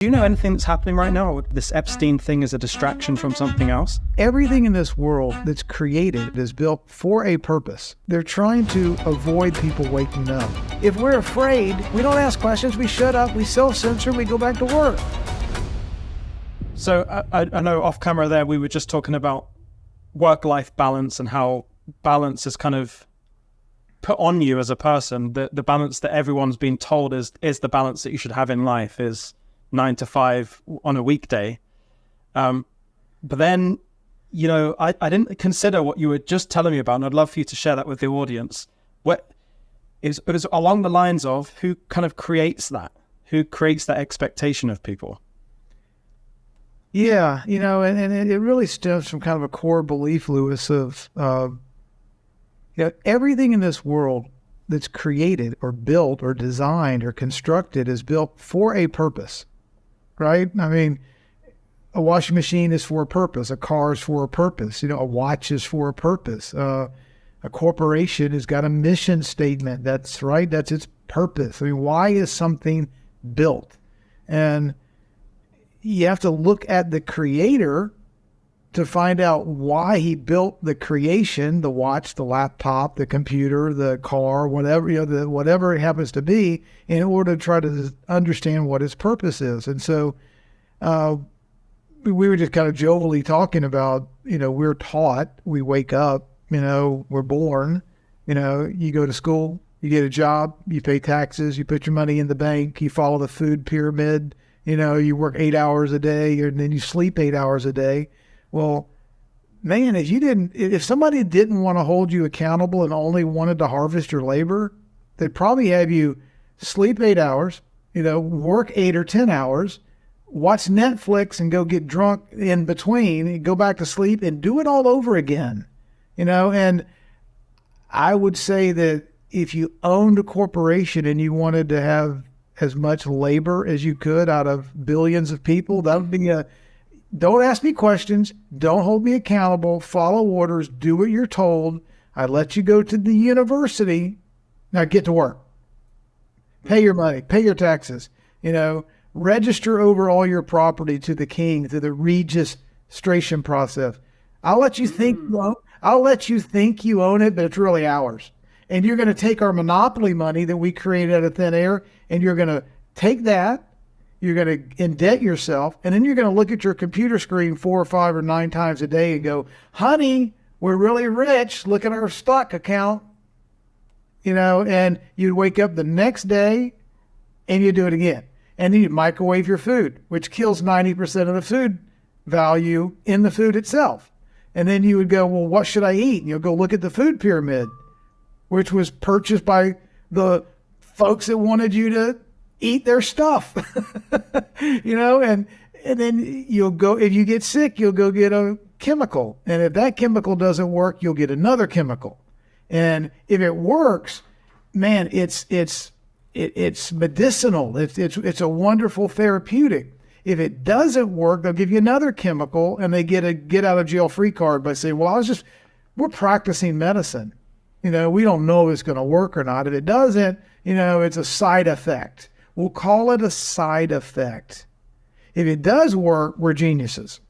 Do you know anything that's happening right now? This Epstein thing is a distraction from something else? Everything in this world that's created is built for a purpose. They're trying to avoid people waking up. If we're afraid, we don't ask questions, we shut up, we self-censor, we go back to work. So I know off camera there, we were just talking about work-life balance and how balance is kind of put on you as a person. The balance that everyone's been told is the balance that you should have in life is 9 to 5 on a weekday. But then, I didn't consider what you were just telling me about, and I'd love for you to share that with the audience. It was along the lines of who kind of creates that? Who creates that expectation of people? Yeah, and it really stems from kind of a core belief, Lewis, of everything in this world that's created or built or designed or constructed is built for a purpose. Right? I mean, a washing machine is for a purpose. A car is for a purpose. A watch is for a purpose. A corporation has got a mission statement. That's right. That's its purpose. I mean, why is something built? And you have to look at the creator to find out why he built the creation, the watch, the laptop, the computer, the car, whatever, whatever it happens to be, in order to try to understand what his purpose is. And so we were just kind of jovially talking about, we're taught, we wake up, we're born, you go to school, you get a job, you pay taxes, you put your money in the bank, you follow the food pyramid, you work 8 hours a day, and then you sleep 8 hours a day. Well, man, if somebody didn't want to hold you accountable and only wanted to harvest your labor, they'd probably have you sleep 8 hours, work 8 or 10 hours, watch Netflix and go get drunk in between, and go back to sleep and do it all over again, and I would say that if you owned a corporation and you wanted to have as much labor as you could out of billions of people, that would be don't ask me questions. Don't hold me accountable. Follow orders. Do what you're told. I let you go to the university. Now get to work. Pay your money. Pay your taxes. Register over all your property to the king, through the registration process. I'll let you think you own it, but it's really ours. And you're going to take our monopoly money that we created out of thin air, and you're going to take that. You're going to indebt yourself, and then you're going to look at your computer screen 4 or 5 or 9 times a day and go, honey, we're really rich. Look at our stock account. And you'd wake up the next day and you do it again. And then you microwave your food, which kills 90% of the food value in the food itself. And then you would go, well, what should I eat? And you'll go look at the food pyramid, which was purchased by the folks that wanted you to eat their stuff, and then you'll go, if you get sick, you'll go get a chemical. And if that chemical doesn't work, you'll get another chemical. And if it works, man, it's medicinal. It's a wonderful therapeutic. If it doesn't work, they'll give you another chemical, and they get a get out of jail free card by saying, well, we're practicing medicine. We don't know if it's going to work or not. If it doesn't, it's a side effect. We'll call it a side effect. If it does work, we're geniuses.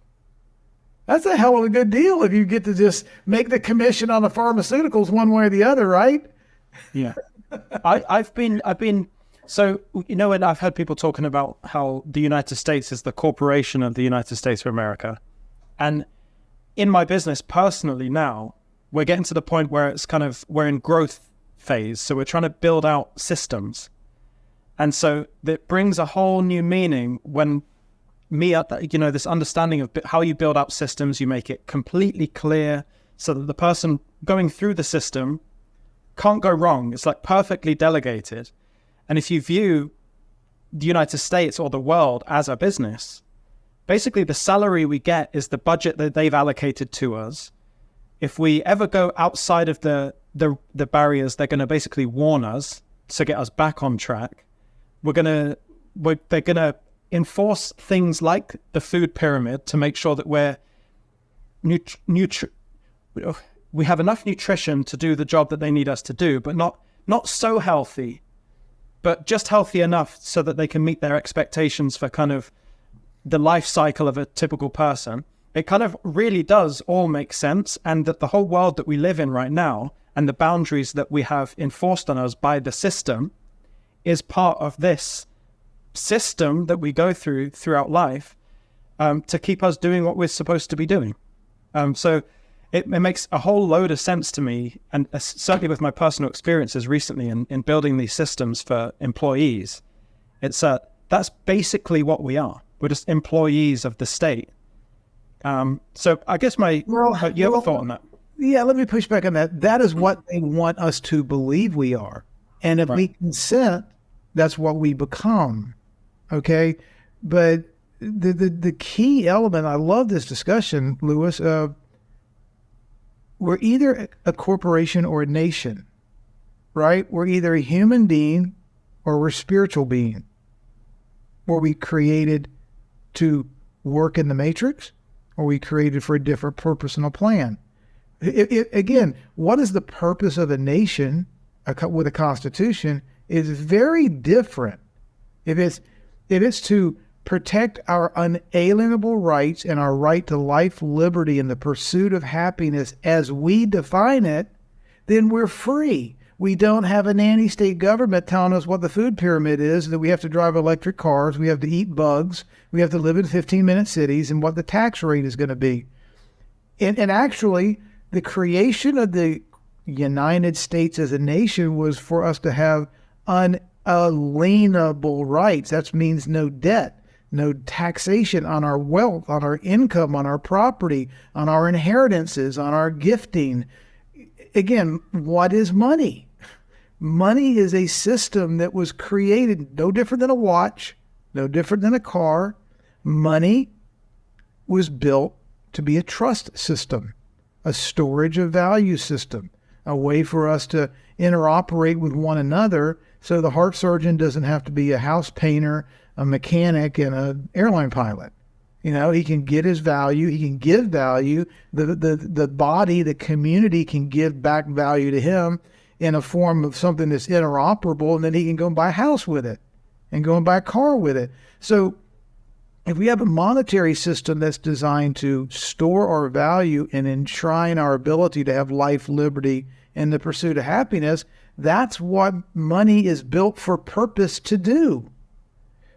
That's a hell of a good deal if you get to just make the commission on the pharmaceuticals one way or the other, right? Yeah. I've been, and I've heard people talking about how the United States is the corporation of the United States of America. And in my business personally now, we're getting to the point where we're in growth phase. So we're trying to build out systems. And so that brings a whole new meaning when this understanding of how you build up systems, you make it completely clear so that the person going through the system can't go wrong. It's like perfectly delegated. And if you view the United States or the world as a business, basically the salary we get is the budget that they've allocated to us. If we ever go outside of the barriers, they're going to basically warn us to get us back on track. They're going to enforce things like the food pyramid to make sure that we have enough nutrition to do the job that they need us to do, but not so healthy but just healthy enough so that they can meet their expectations for kind of the life cycle of a typical person, it kind of really does all make sense. And that the whole world that we live in right now and the boundaries that we have enforced on us by the system is part of this system that we go through throughout life, to keep us doing what we're supposed to be doing. So it makes a whole load of sense to me, and certainly with my personal experiences recently in building these systems for employees, it's that's basically what we are. We're just employees of the state. So I guess you have a thought on that? Yeah, let me push back on that. That is what they want us to believe we are. And if we consent, that's what we become. Okay? But the key element, I love this discussion, Lewis, we're either a corporation or a nation, right? We're either a human being or we're a spiritual being. Were we created to work in the matrix, or we created for a different purpose and a plan? Again, what is the purpose of a nation with a constitution is very different. If it's to protect our unalienable rights and our right to life, liberty, and the pursuit of happiness as we define it, then we're free. We don't have a nanny state government telling us what the food pyramid is, that we have to drive electric cars, we have to eat bugs, we have to live in 15-minute cities, and what the tax rate is going to be. And actually, the creation of the United States as a nation was for us to have unalienable rights. That means no debt, no taxation on our wealth, on our income, on our property, on our inheritances, on our gifting. Again, what is money? Money is a system that was created no different than a watch, no different than a car. Money was built to be a trust system, a storage of value system, a way for us to interoperate with one another, so the heart surgeon doesn't have to be a house painter, a mechanic, and an airline pilot. You know, he can get his value, he can give value, the body, the community can give back value to him in a form of something that's interoperable, and then he can go and buy a house with it and go and buy a car with it. So if we have a monetary system that's designed to store our value and enshrine our ability to have life, liberty, and the pursuit of happiness, that's what money is built for purpose to do.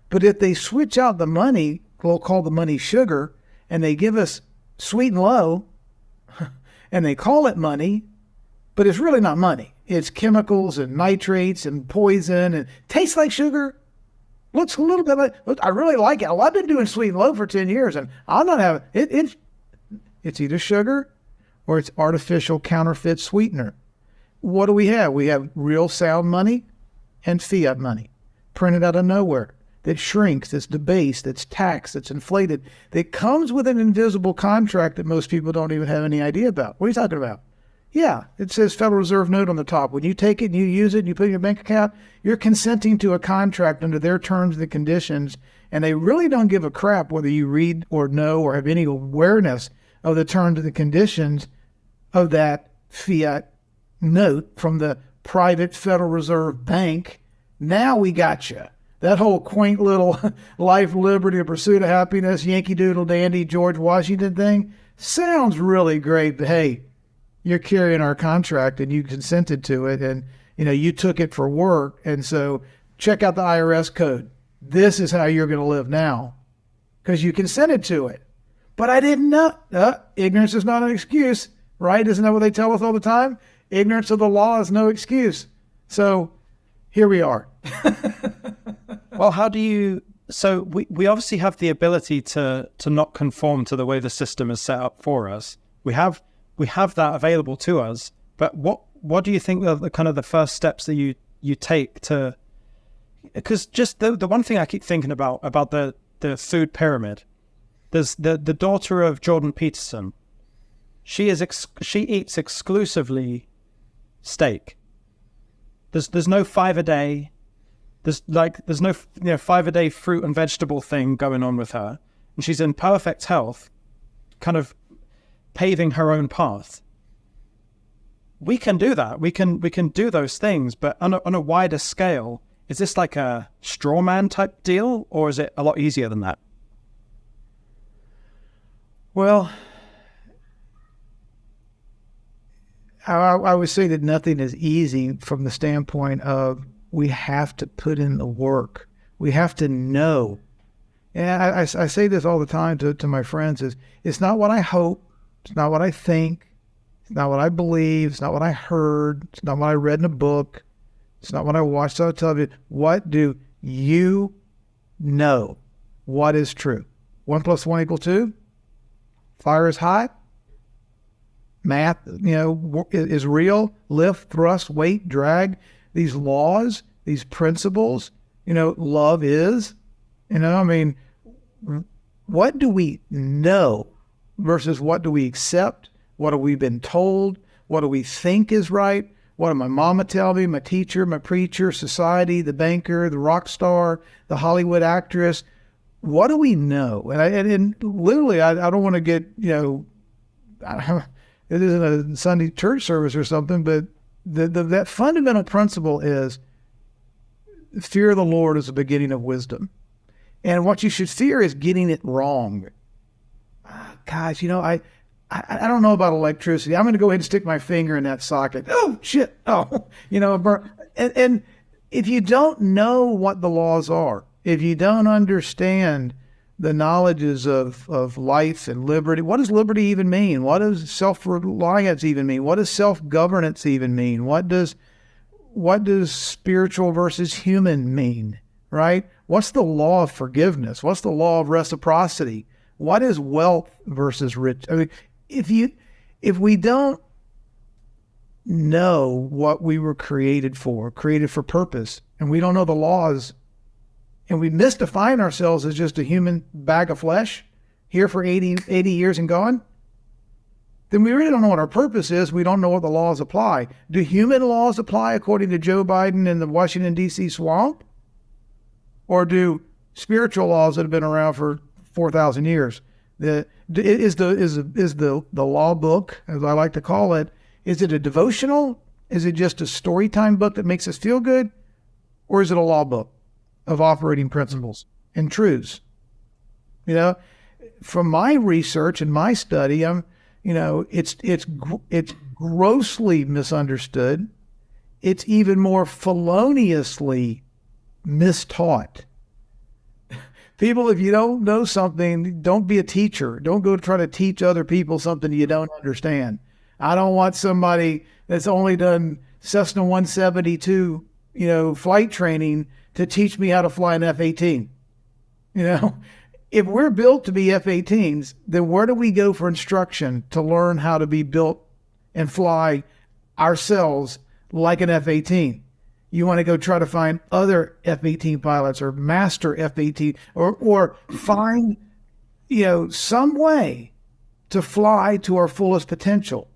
But if they switch out the money, we'll call the money sugar, and they give us sweet and low, and they call it money, but it's really not money. It's chemicals and nitrates and poison, and tastes like sugar. Looks a little bit like, I really like it. Well, I've been doing sweet and low for 10 years, and I'm not having it. It's either sugar or it's artificial counterfeit sweetener. What do we have? We have real sound money and fiat money printed out of nowhere that shrinks, that's debased, that's taxed, that's inflated, that comes with an invisible contract that most people don't even have any idea about. What are you talking about? Yeah, it says Federal Reserve note on the top. When you take it and you use it and you put it in your bank account, you're consenting to a contract under their terms and conditions, and they really don't give a crap whether you read or know or have any awareness of the terms and the conditions of that fiat note from the private Federal Reserve Bank. Now we got you. That whole quaint little life, liberty, and pursuit of happiness, Yankee Doodle Dandy, George Washington thing sounds really great, but hey, you're carrying our contract and you consented to it, and you took it for work, and so check out the IRS code. This is how you're going to live now because you consented to it. But I didn't know. Ignorance is not an excuse, right? Isn't that what they tell us all the time? Ignorance of the law is no excuse. So here we are. Well, how do you... So we obviously have the ability to not conform to the way the system is set up for us. We have that available to us, but what do you think are the kind of the first steps that you take to... Because just the one thing I keep thinking about the food pyramid, there's the daughter of Jordan Peterson. She eats exclusively steak. There's no 5 a day. There's no 5 a day fruit and vegetable thing going on with her, and she's in perfect health, kind of paving her own path. We can do that. We can do those things, but on a wider scale, is this like a straw man type deal, or is it a lot easier than that? Well, I would say that nothing is easy from the standpoint of we have to put in the work. We have to know. And I say this all the time to my friends is it's not what I hope. It's not what I think. It's not what I believe. It's not what I heard. It's not what I read in a book. It's not what I watched on television. What do you know? What is true? 1 + 1 = 2? Fire is hot. Math, is real. Lift, thrust, weight, drag. These laws, these principles, love is. What do we know versus what do we accept? What have we been told? What do we think is right? What did my mama tell me, my teacher, my preacher, society, the banker, the rock star, the Hollywood actress? What do we know? And literally, I don't want to get, it isn't a Sunday church service or something, but that fundamental principle is fear of the Lord is the beginning of wisdom. And what you should fear is getting it wrong. Guys, I don't know about electricity. I'm going to go ahead and stick my finger in that socket. Oh, shit. Oh, and if you don't know what the laws are, if you don't understand the knowledges of life and liberty, what does liberty even mean? What does self-reliance even mean? What does self-governance even mean? What does spiritual versus human mean, right? What's the law of forgiveness? What's the law of reciprocity? What is wealth versus rich? I mean, if we don't know what we were created for purpose, and we don't know the laws, and we misdefine ourselves as just a human bag of flesh here for 80 years and gone, then we really don't know what our purpose is. We don't know what the laws apply. Do human laws apply according to Joe Biden in the Washington, D.C. swamp? Or do spiritual laws that have been around for 4,000 years? Is the law book, as I like to call it, is it a devotional? Is it just a story time book that makes us feel good? Or is it a law book of operating principles and truths? From my research and my study, it's grossly misunderstood. It's even more feloniously mistaught. People, if you don't know something, don't be a teacher. Don't go try to teach other people something you don't understand. I don't want somebody that's only done Cessna 172, flight training to teach me how to fly an F-18. If we're built to be F-18s, then where do we go for instruction to learn how to be built and fly ourselves like an F-18? You want to go try to find other F-18 pilots or master F-18 or find, some way to fly to our fullest potential.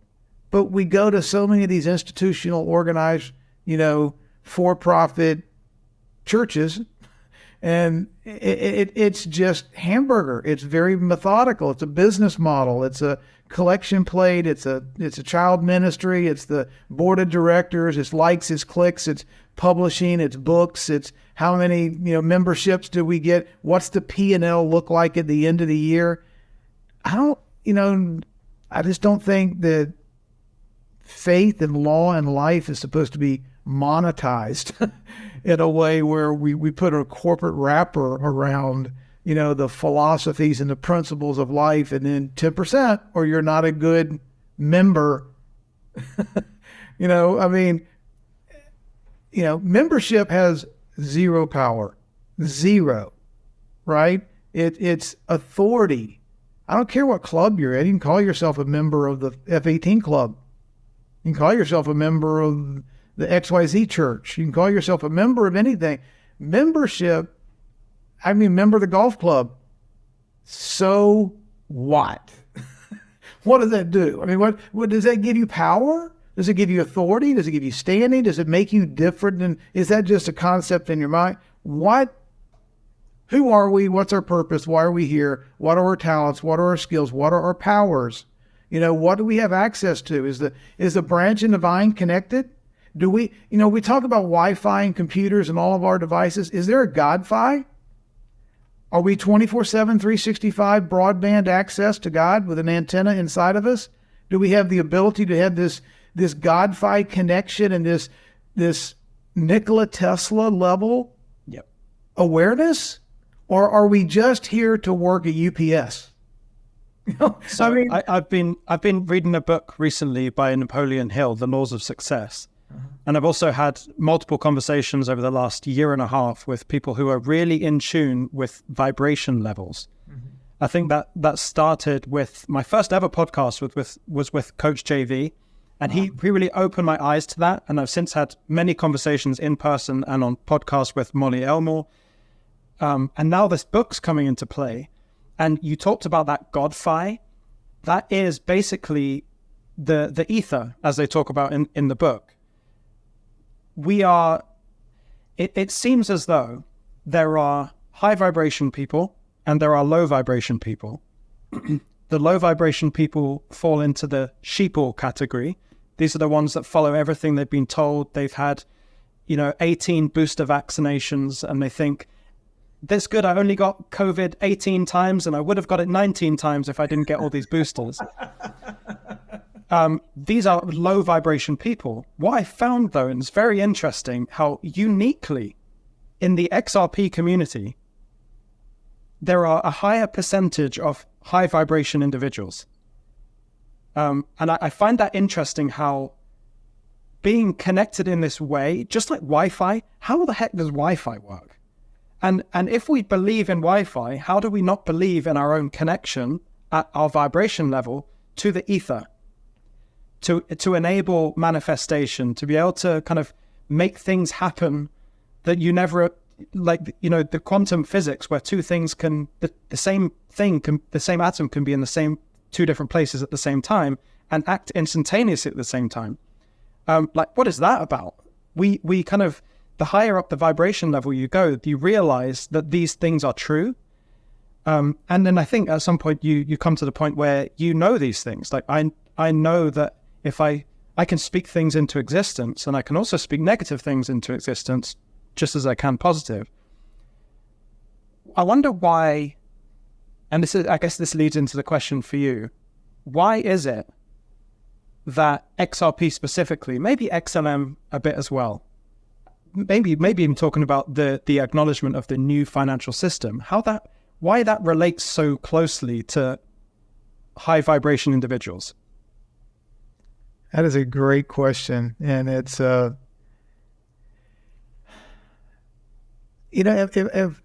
But we go to so many of these institutional, organized, for-profit churches, and it's just hamburger. It's very methodical. It's a business model. It's a collection plate. It's a child ministry. It's the board of directors. It's likes. It's clicks. It's publishing. It's books. It's how many memberships do we get? What's the P&L look like at the end of the year? I just don't think that faith and law and life is supposed to be monetized in a way where we put a corporate wrapper around, the philosophies and the principles of life, and then 10%, or you're not a good member. Membership has zero power, zero, right? It's authority. I don't care what club you're in. You can call yourself a member of the F-18 club. You can call yourself a member of the XYZ church. You can call yourself a member of anything. Member of the golf club. So what? What does that do? What does that give you power? Does it give you authority? Does it give you standing? Does it make you different? And is that just a concept in your mind? Who are we? What's our purpose? Why are we here? What are our talents? What are our skills? What are our powers? What do we have access to? Is the branch and the vine connected? Do we talk about Wi-Fi and computers and all of our devices. Is there a God-Fi? Are we 24/7, 365 broadband access to God with an antenna inside of us? Do we have the ability to have this God-fi connection and this Nikola Tesla level Yep. awareness? Or are we just here to work at UPS? So I mean, I've been reading a book recently by Napoleon Hill, The Laws of Success. And I've also had multiple conversations over the last year and a half with people who are really in tune with vibration levels. I think that started with my first ever podcast was with Coach JV. And he really opened my eyes to that. And I've since had many conversations in person and on podcasts with Molly Elmore. And now this book's coming into play. And you talked about that God-fi. That is basically the ether, as they talk about in the book. It seems as though there are high vibration people and there are low vibration people. The low vibration people fall into the sheeple category. These are the ones that follow everything they've been told. They've had, 18 booster vaccinations, and they think, that's good, I only got COVID 18 times and I would have got it 19 times if I didn't get all these boosters. These are low vibration people. What I found, though, and it's very interesting, how uniquely in the XRP community, there are a higher percentage of high vibration individuals. And I find that interesting, how being connected in this way, just like Wi-Fi, how the heck does Wi-Fi work? And if we believe in Wi-Fi, how do we not believe in our own connection at our vibration level to the ether? To enable manifestation, to be able to kind of make things happen that you never, the quantum physics where two things the same atom can be in the same two different places at the same time and act instantaneously at the same time. What is that about? We kind of, the higher up the vibration level you go, you realize that these things are true. And then I think at some point you come to the point where you know these things. Like I know that if I can speak things into existence, and I can also speak negative things into existence just as I can positive. I wonder why, and I guess this leads into the question for you. Why is it that XRP specifically, maybe XLM a bit as well, maybe even talking about the acknowledgement of the new financial system, why that relates so closely to high vibration individuals? That is a great question. And it's, if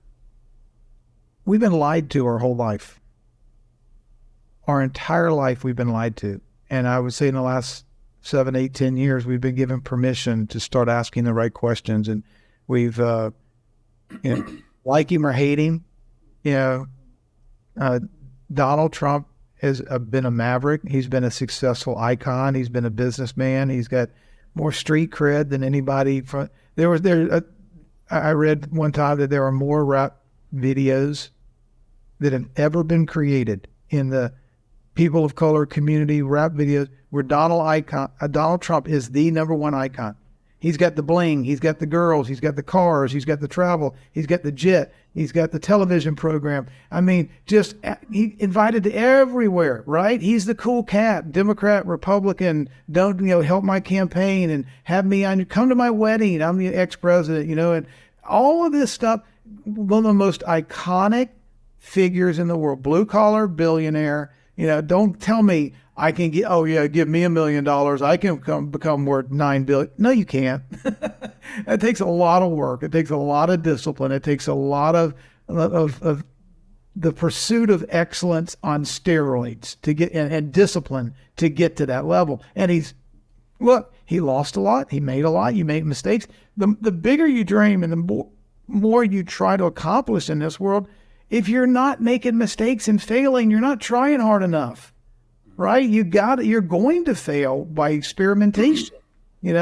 we've been lied to our whole life, our entire life we've been lied to. And I would say in the last 7, 8, 10 years, we've been given permission to start asking the right questions. And we've, like him or hate him, Donald Trump has been a maverick. He's been a successful icon. He's been a businessman. He's got more street cred than anybody. I read one time that there are more rap videos that have ever been created in the people of color community, rap videos, where Donald Trump is the number one icon. He's got the bling, he's got the girls, he's got the cars, he's got the travel, he's got the jet, he's got the television program. I mean, he invited to everywhere, right? He's the cool cat, Democrat, Republican, don't, help my campaign and have me come to my wedding. I'm the ex-president, and all of this stuff, one of the most iconic figures in the world, blue collar billionaire. Don't tell me I can give me $1 million. I can become worth $9 billion. No, you can't. It takes a lot of work. It takes a lot of discipline. It takes a lot of the pursuit of excellence on steroids to get and discipline to get to that level. And he lost a lot. He made a lot. You make mistakes. The bigger you dream and the more you try to accomplish in this world, if you're not making mistakes and failing, you're not trying hard enough. Right? You're going to fail by experimentation. We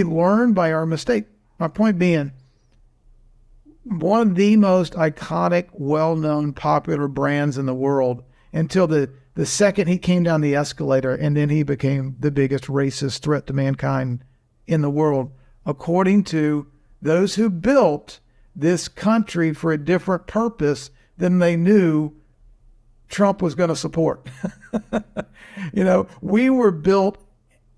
learn by our mistake. My point being, one of the most iconic, well-known, popular brands in the world until the second he came down the escalator, and then he became the biggest racist threat to mankind in the world, according to those who built this country for a different purpose than they knew Trump was going to support. We were built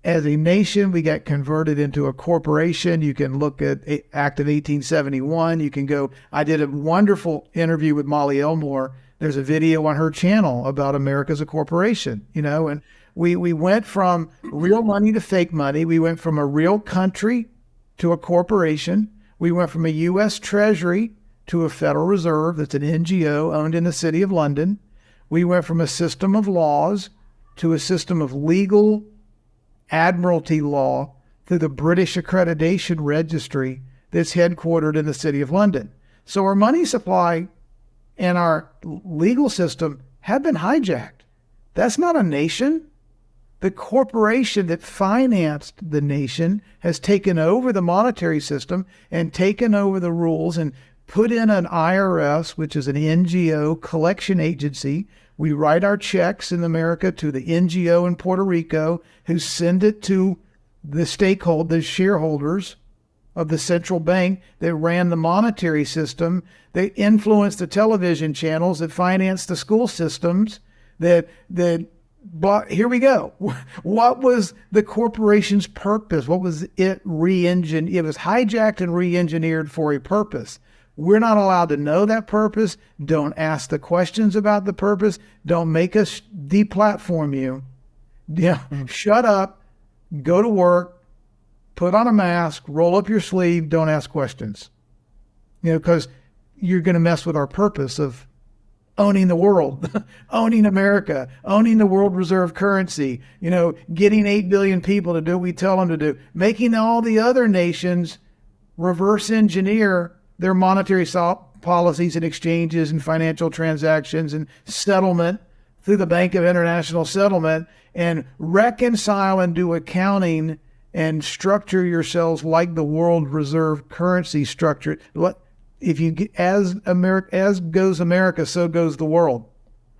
as a nation. We got converted into a corporation. You can look at Act of 1871. You can go, I did a wonderful interview with Molly Elmore. There's a video on her channel about America as a corporation, and we went from real money to fake money. We went from a real country to a corporation. We went from a U.S. Treasury to a Federal Reserve that's an NGO owned in the City of London. We went from a system of laws to a system of legal admiralty law through the British Accreditation Registry that's headquartered in the City of London. So our money supply and our legal system have been hijacked. That's not a nation. The corporation that financed the nation has taken over the monetary system and taken over the rules and put in an IRS, which is an NGO collection agency. We write our checks in America to the NGO in Puerto Rico, who send it to the shareholders of the central bank that ran the monetary system, they influenced the television channels that financed the school systems, but here we go. What was the corporation's purpose? What was it re-engineered? It was hijacked and re-engineered for a purpose. We're not allowed to know that purpose. Don't ask the questions about the purpose. Don't make us deplatform you. Shut up, go to work, put on a mask, roll up your sleeve, don't ask questions. Because you're going to mess with our purpose of owning the world, owning America, owning the world reserve currency, getting 8 billion people to do what we tell them to do, making all the other nations reverse engineer their monetary policies and exchanges and financial transactions and settlement through the Bank of International Settlement, and reconcile and do accounting and structure yourselves like the world reserve currency structure. If you get, as goes America, so goes the world,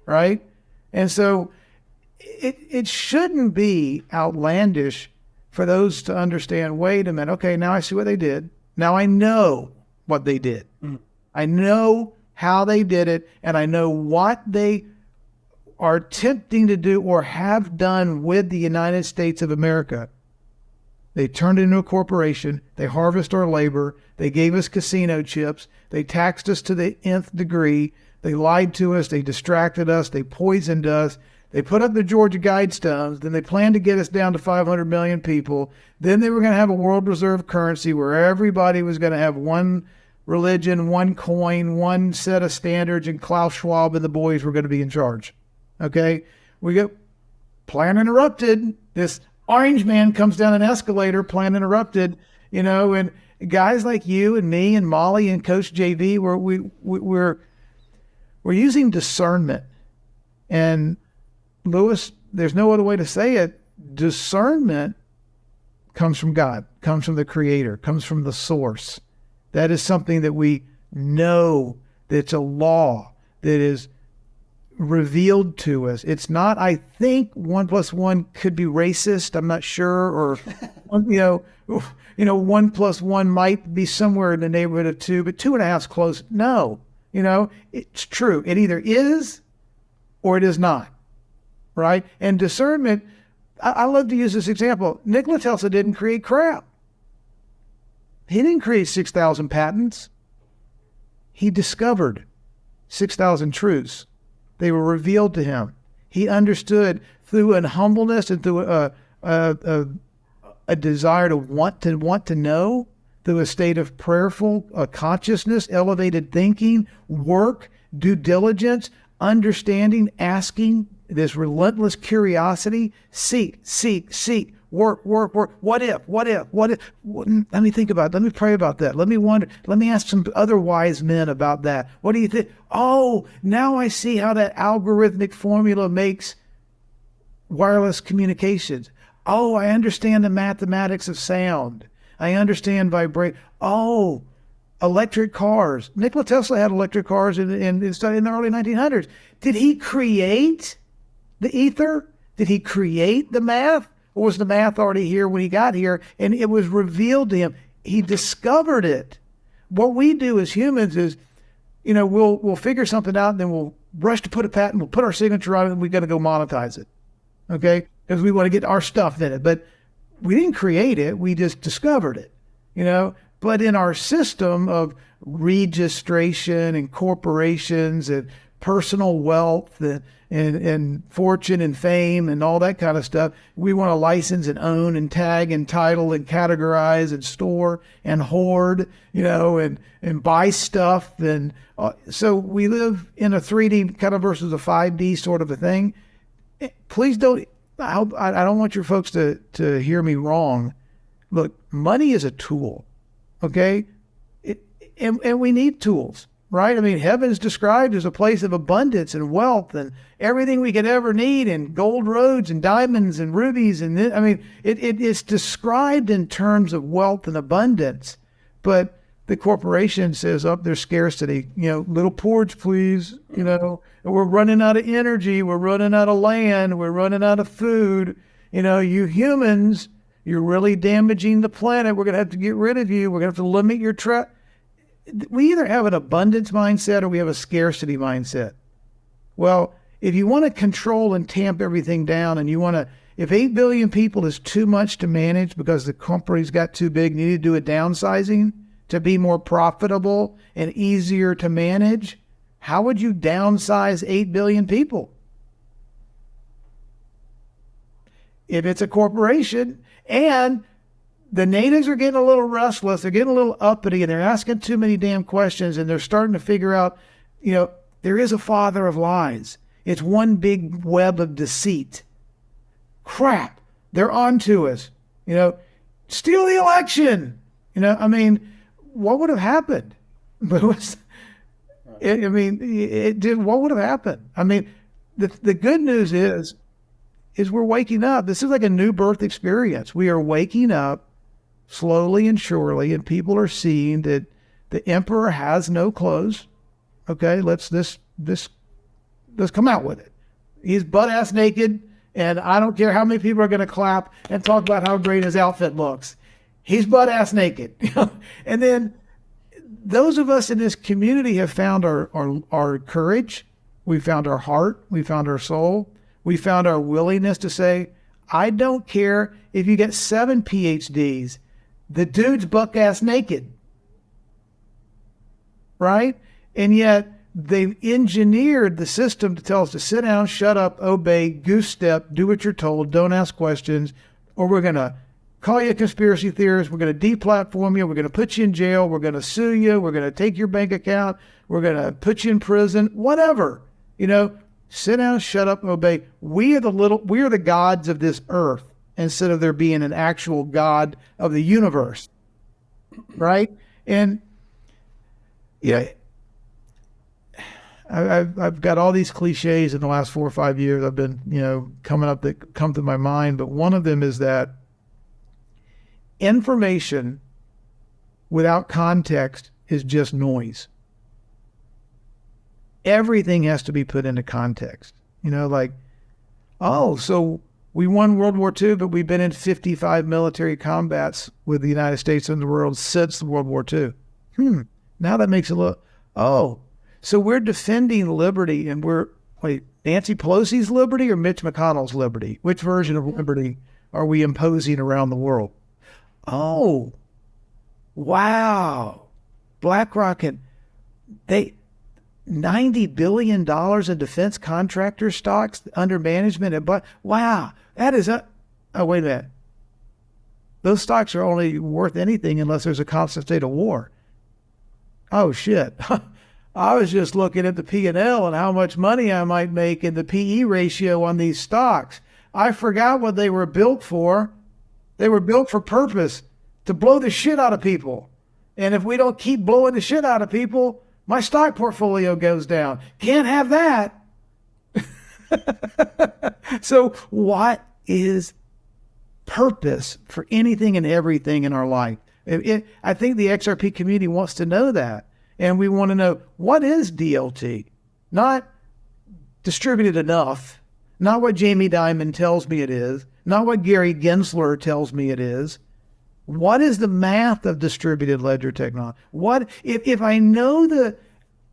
right? And so it shouldn't be outlandish for those to understand, wait a minute, okay, now I see what they did. Now I know what they did. I know how they did it, and I know what they are attempting to do or have done with the United States of America. They turned it into a corporation. They harvest our labor. They gave us casino chips. They taxed us to the nth degree. They lied to us. They distracted us. They poisoned us. They put up the Georgia Guidestones. Then they planned to get us down to 500 million people. Then they were going to have a world reserve currency where everybody was going to have one religion, one coin, one set of standards, and Klaus Schwab and the boys were going to be in charge. Okay? We get plan interrupted. This orange man comes down an escalator, plan interrupted, and guys like you and me and Molly and Coach JV, we're using discernment. And Lewis, there's no other way to say it. Discernment comes from God, comes from the Creator, comes from the source. That is something that we know, that's a law that is revealed to us. It's not, I think 1 + 1 could be racist. I'm not sure. Or, 1 + 1 might be somewhere in the neighborhood of 2, but 2.5 is close. No, it's true. It either is or it is not. Right? And discernment, I love to use this example. Nikola Tesla didn't create crap. He didn't create 6,000 patents. He discovered 6,000 truths. They were revealed to him. He understood through an humbleness and through a desire to want to know, through a state of prayerful consciousness, elevated thinking, work, due diligence, understanding, asking, this relentless curiosity, seek, work. What if? Let me think about it. Let me pray about that. Let me wonder. Let me ask some other wise men about that. What do you think? Oh, now I see how that algorithmic formula makes wireless communications. Oh, I understand the mathematics of sound. I understand vibration. Oh, electric cars. Nikola Tesla had electric cars in the early 1900s. Did he create the ether? Did he create the math? Or was the math already here when he got here and it was revealed to him? He discovered it. what we do as humans is, we'll figure something out and then we'll rush to put a patent, we'll put our signature on it, and we got to go monetize it. Okay? Because we want to get our stuff in it. But we didn't create it, we just discovered it, But in our system of registration and corporations and personal wealth and fortune and fame and all that kind of stuff, we want to license and own and tag and title and categorize and store and hoard, and buy stuff. And so we live in a 3D kind of versus a 5D sort of a thing. Please don't, I don't want your folks to hear me wrong. Look, money is a tool, okay? And we need tools, right? I mean, heaven is described as a place of abundance and wealth and everything we could ever need, and gold roads and diamonds and rubies. And it's described in terms of wealth and abundance. But the corporation says, there's scarcity, little porch, please, we're running out of energy, we're running out of land, we're running out of food. You humans, you're really damaging the planet. We're going to have to get rid of you. We're going to have to limit your We either have an abundance mindset or we have a scarcity mindset. Well, if you want to control and tamp everything down, and if 8 billion people is too much to manage because the company's got too big, you need to do a downsizing to be more profitable and easier to manage, how would you downsize 8 billion people? If it's a corporation, and the natives are getting a little restless, they're getting a little uppity, and they're asking too many damn questions, and they're starting to figure out, there is a father of lies. It's one big web of deceit. Crap, they're on to us. Steal the election. What would have happened? What would have happened? The good news is we're waking up. This is like a new birth experience. We are waking up slowly and surely, and people are seeing that the emperor has no clothes. Okay, let's come out with it. He's butt-ass naked, and I don't care how many people are going to clap and talk about how great his outfit looks. He's butt-ass naked. And then those of us in this community have found our courage. We found our heart. We found our soul. We found our willingness to say, I don't care if you get 7 PhDs. The dude's buck-ass naked. Right? And yet they've engineered the system to tell us to sit down, shut up, obey, goose step, do what you're told, don't ask questions, or we're going to call you a conspiracy theorist, we're going to deplatform you, we're going to put you in jail, we're going to sue you, we're going to take your bank account, we're going to put you in prison, whatever. Sit down, shut up, obey. We are the gods of this earth instead of there being an actual God of the universe. Right? And I've got all these cliches in the last 4 or 5 years I've been, coming up that come to my mind, but one of them is that information without context is just noise. Everything has to be put into context. So we won World War II, but we've been in 55 military combats with the United States and the world since World War II. Now that makes it look, so we're defending liberty, and Nancy Pelosi's liberty or Mitch McConnell's liberty? Which version of liberty are we imposing around the world? Oh, wow. BlackRock, they $90 billion in defense contractor stocks under management. Wow, that is wait a minute. Those stocks are only worth anything unless there's a constant state of war. Oh, shit. I was just looking at the P&L and how much money I might make in the PE ratio on these stocks. I forgot what they were built for. They were built for purpose, to blow the shit out of people. And if we don't keep blowing the shit out of people, my stock portfolio goes down. Can't have that. So what is purpose for anything and everything in our life? I think the XRP community wants to know that. And we want to know, what is DLT? Not distributed enough, not what Jamie Dimon tells me it is, not what Gary Gensler tells me it is. What is the math of distributed ledger technology? What if I know the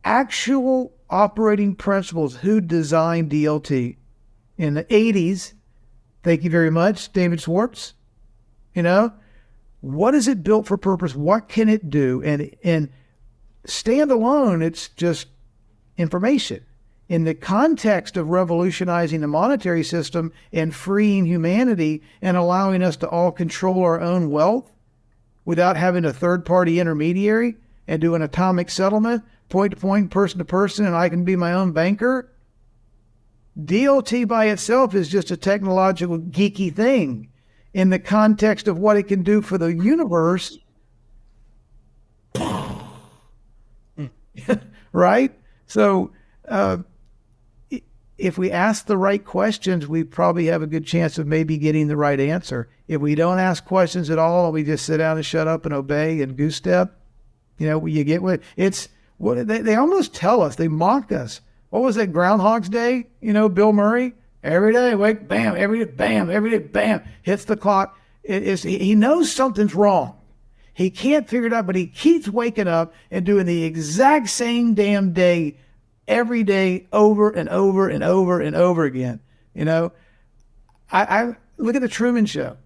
actual operating principles, who designed DLT in the 80s? Thank you very much, David Schwartz. You know, what is it built for purpose? What can it do? And standalone, it's just information. In the context of revolutionizing the monetary system and freeing humanity and allowing us to all control our own wealth without having a third-party intermediary and do an atomic settlement, point to point, person to person, and I can be my own banker, DLT by itself is just a technological geeky thing. In the context of what it can do for the universe, right? So if we ask the right questions, we probably have a good chance of maybe getting the right answer. If we don't ask questions at all, we just sit down and shut up and obey and goose step, you get what it's. What they almost tell us, they mock us. What was that, Groundhog's Day? Bill Murray. Every day, wake, bam, every day, bam, every day, bam, hits the clock. He knows something's wrong. He can't figure it out, but he keeps waking up and doing the exact same damn day every day over and over and over and over again. I look at the Truman Show.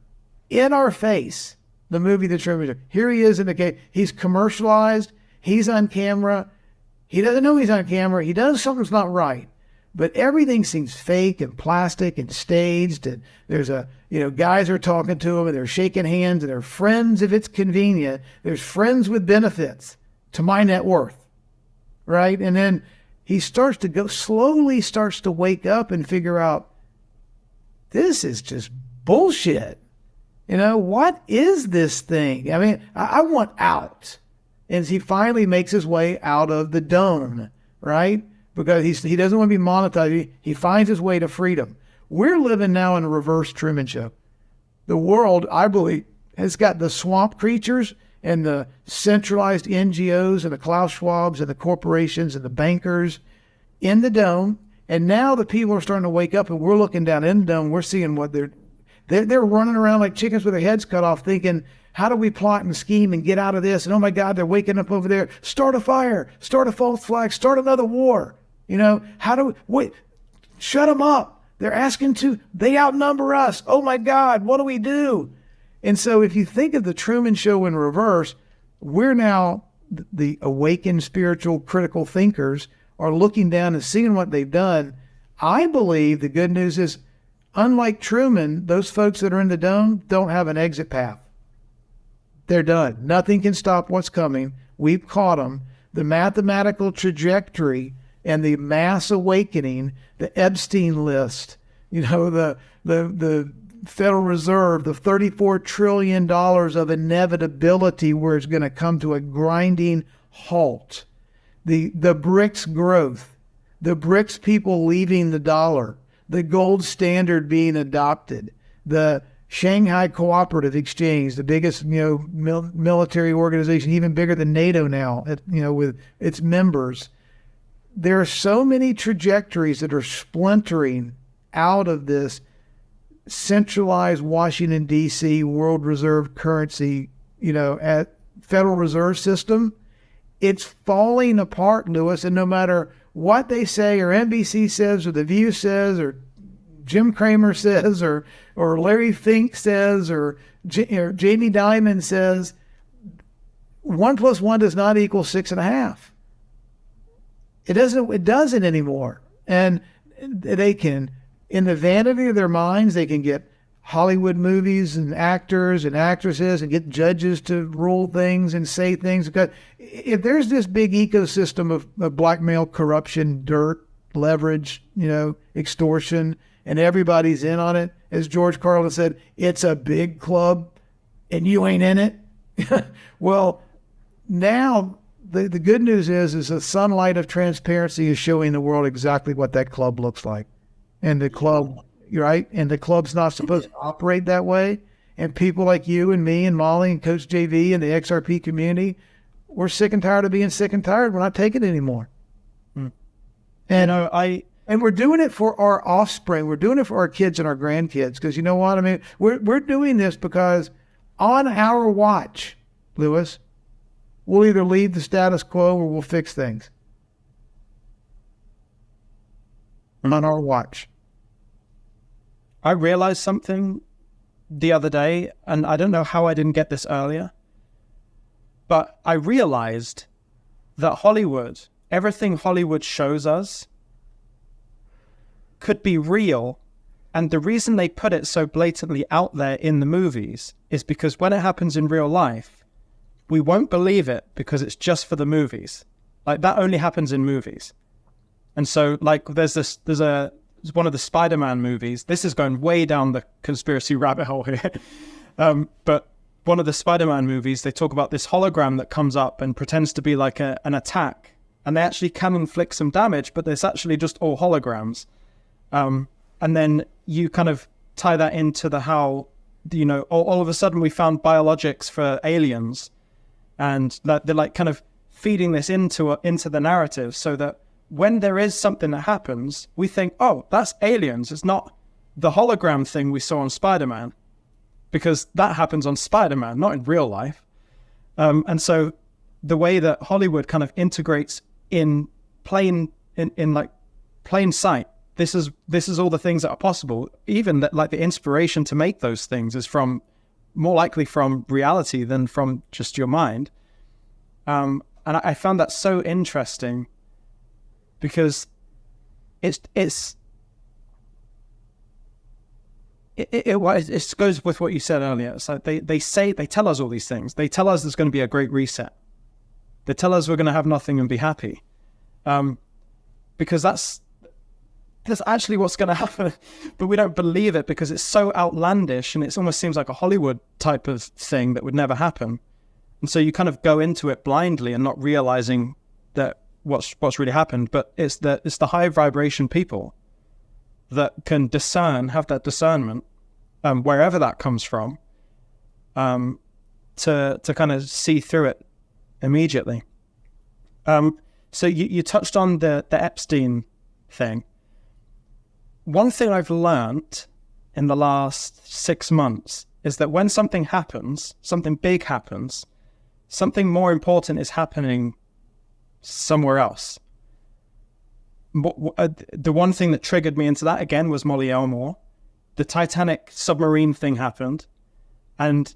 In our face, the movie The Truman Show. Here he is in the case. He's commercialized. He's on camera. He doesn't know he's on camera. He does something's not right. But everything seems fake and plastic and staged. And there's guys are talking to him and they're shaking hands and they're friends if it's convenient. There's friends with benefits to my net worth, right? And then he slowly starts to wake up and figure out, this is just bullshit. What is this thing? I mean, I want out. And he finally makes his way out of the dome, right? Because he doesn't want to be monetized. He finds his way to freedom. We're living now in a reverse Truman Show. The world, I believe, has got the swamp creatures and the centralized NGOs and the Klaus Schwabs and the corporations and the bankers in the dome. And now the people are starting to wake up and we're looking down in the dome. We're seeing what they're running around like chickens with their heads cut off thinking, how do we plot and scheme and get out of this? And oh my God, they're waking up over there. Start a fire, start a false flag, start another war. Shut them up. They're asking they outnumber us. Oh my God, what do we do? And so if you think of the Truman Show in reverse, we're now the awakened spiritual critical thinkers are looking down and seeing what they've done. I believe the good news is, unlike Truman, those folks that are in the dome don't have an exit path. They're done. Nothing can stop what's coming. We've caught them. The mathematical trajectory and the mass awakening, the Epstein list, the Federal Reserve, the $34 trillion of inevitability where it's going to come to a grinding halt, the BRICS growth, the BRICS people leaving the dollar, the gold standard being adopted, the Shanghai Cooperative Exchange, the biggest military organization, even bigger than NATO now, with its members. There are so many trajectories that are splintering out of this centralized Washington, D.C. world reserve currency, at Federal Reserve System. It's falling apart, Lewis, and no matter what they say or NBC says or The View says or Jim Cramer says or Larry Fink says or Jamie Dimon says, 1 + 1 does not equal 6.5. It doesn't anymore. And they can, in the vanity of their minds, they can get Hollywood movies and actors and actresses and get judges to rule things and say things. Because if there's this big ecosystem of blackmail, corruption, dirt, leverage, extortion, and everybody's in on it, as George Carlin said, it's a big club and you ain't in it. Well, now the good news is the sunlight of transparency is showing the world exactly what that club looks like. And the club, right? And the club's not supposed to operate that way. And people like you and me and Molly and Coach JV and the XRP community, we're sick and tired of being sick and tired. We're not taking it anymore. And we're doing it for our offspring. We're doing it for our kids and our grandkids. Because you know what? I mean, we're doing this because on our watch, Lewis, we'll either leave the status quo or we'll fix things. On our watch. I realized something the other day, and I don't know how I didn't get this earlier, but I realized that Hollywood, everything Hollywood shows us could be real. And the reason they put it so blatantly out there in the movies is because when it happens in real life, we won't believe it because it's just for the movies. Like, that only happens in movies. And so, like, there's one of the Spider-Man movies. This is going way down the conspiracy rabbit hole here. But one of the Spider-Man movies, they talk about this hologram that comes up and pretends to be like an attack. And they actually can inflict some damage, but it's actually just all holograms. And then you kind of tie that into the how, you know, all of a sudden we found biologics for aliens. And that they're like kind of feeding this into the narrative so that when there is something that happens, we think, oh, that's aliens. It's not the hologram thing we saw on Spider-Man, because that happens on Spider-Man, not in real life. And so the way that Hollywood kind of integrates in plain sight, this is all the things that are possible. Even that, like, the inspiration to make those things is more likely from reality than from just your mind. And I found that so interesting. Because it goes with what you said earlier. It's like they tell us all these things. They tell us there's going to be a great reset. They tell us we're going to have nothing and be happy, because that's actually what's going to happen. But we don't believe it because it's so outlandish and it almost seems like a Hollywood type of thing that would never happen. And so you kind of go into it blindly and not realizing that what's really happened. But it's the high vibration people that can have that discernment, wherever that comes from, to kind of see through it immediately. So you touched on the Epstein thing. One thing I've learned in the last 6 months is that when something happens, something big happens, something more important is happening somewhere else. The one thing that triggered me into that again was Molly Elmore. The Titanic submarine thing happened, and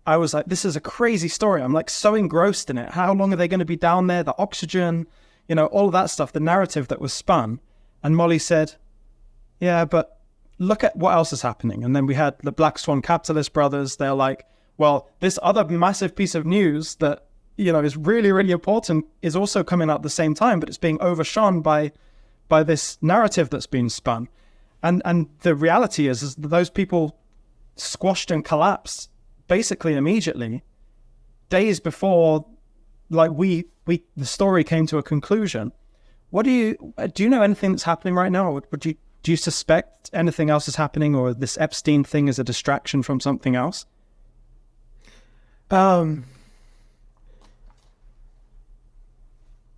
I was like, this is a crazy story. I'm like so engrossed in it. How long are they going to be down there? The oxygen, you know, all of that stuff, the narrative that was spun. And Molly said, yeah, but look at what else is happening. And then we had the Black Swan Capitalist brothers. They're like, well, this other massive piece of news that, you know, is really, really important is also coming out at the same time, but it's being overshone by this narrative that's been spun. And the reality is that those people squashed and collapsed basically immediately, days before, like, the story came to a conclusion. What do you know anything that's happening right now? Or do you suspect anything else is happening, or this Epstein thing is a distraction from something else? You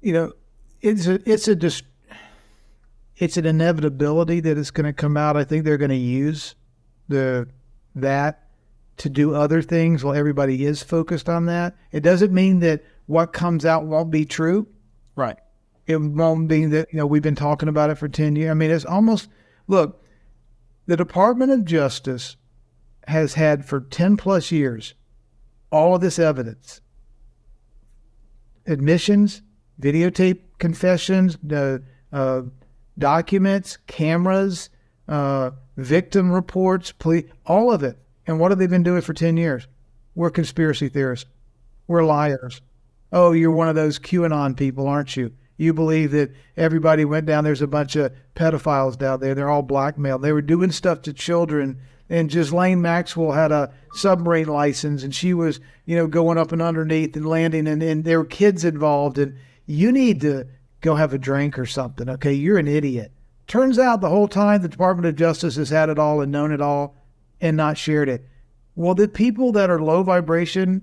know, it's an inevitability that it's going to come out. I think they're going to use that to do other things while everybody is focused on that. It doesn't mean that what comes out won't be true. Right. It won't be that, you know, we've been talking about it for 10 years. I mean, it's almost, look, the Department of Justice has had for 10 plus years all of this evidence, admissions, videotape confessions, documents, cameras, victim reports, all of it. And what have they been doing for 10 years? We're conspiracy theorists. We're liars. Oh, you're one of those QAnon people, aren't you? You believe that everybody went down, there's a bunch of pedophiles down there. They're all blackmailed. They were doing stuff to children. And Ghislaine Maxwell had a submarine license, and she was, you know, going up and underneath and landing, and there were kids involved. And you need to go have a drink or something, okay? You're an idiot. Turns out the whole time the Department of Justice has had it all and known it all and not shared it. Well, the people that are low vibration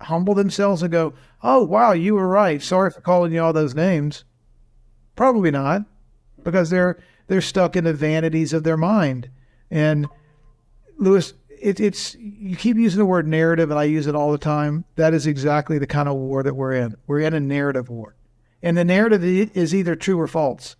humble themselves and go, oh, wow, you were right. Sorry for calling you all those names. Probably not, because they're stuck in the vanities of their mind. And Lewis, it's you keep using the word narrative, and I use it all the time. That is exactly the kind of war that we're in. We're in a narrative war. And the narrative is either true or false.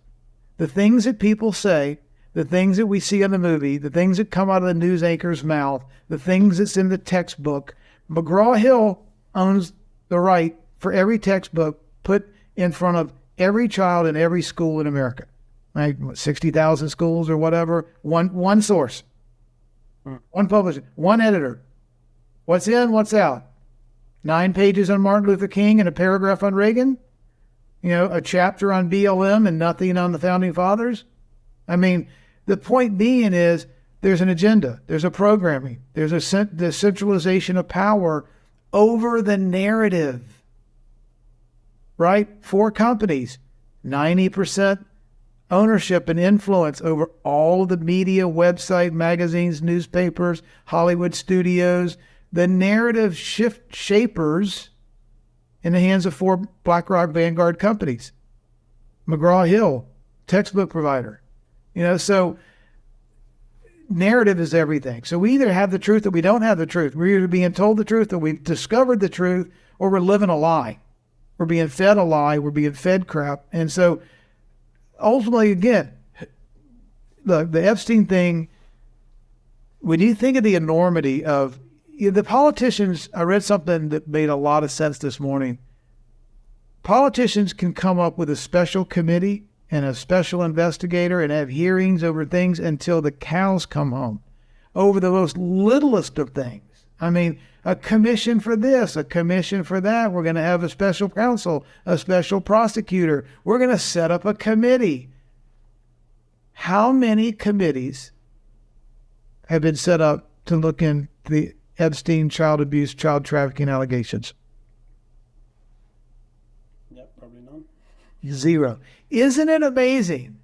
The things that people say, the things that we see in the movie, the things that come out of the news anchor's mouth, the things that's in the textbook. McGraw-Hill owns the right for every textbook put in front of every child in every school in America. Right? 60,000 schools or whatever. One source. One publisher. One editor. What's in, what's out? 9 pages on Martin Luther King and a paragraph on Reagan? A chapter on BLM and nothing on the Founding Fathers? I mean, the point being is there's an agenda. There's a programming. There's the centralization of power over the narrative. Right? 4 companies, 90% ownership and influence over all the media, website, magazines, newspapers, Hollywood studios, the narrative shapers in the hands of 4 BlackRock Vanguard companies. McGraw-Hill, textbook provider. So narrative is everything. So we either have the truth or we don't have the truth. We're either being told the truth or we've discovered the truth, or we're living a lie. We're being fed a lie. We're being fed crap. And so ultimately, again, the Epstein thing, when you think of the enormity of the politicians, I read something that made a lot of sense this morning. Politicians can come up with a special committee and a special investigator and have hearings over things until the cows come home, over the most littlest of things. I mean, a commission for this, a commission for that. We're going to have a special counsel, a special prosecutor. We're going to set up a committee. How many committees have been set up to look into the Epstein child abuse, child trafficking allegations? Yep, probably none. 0. Isn't it amazing?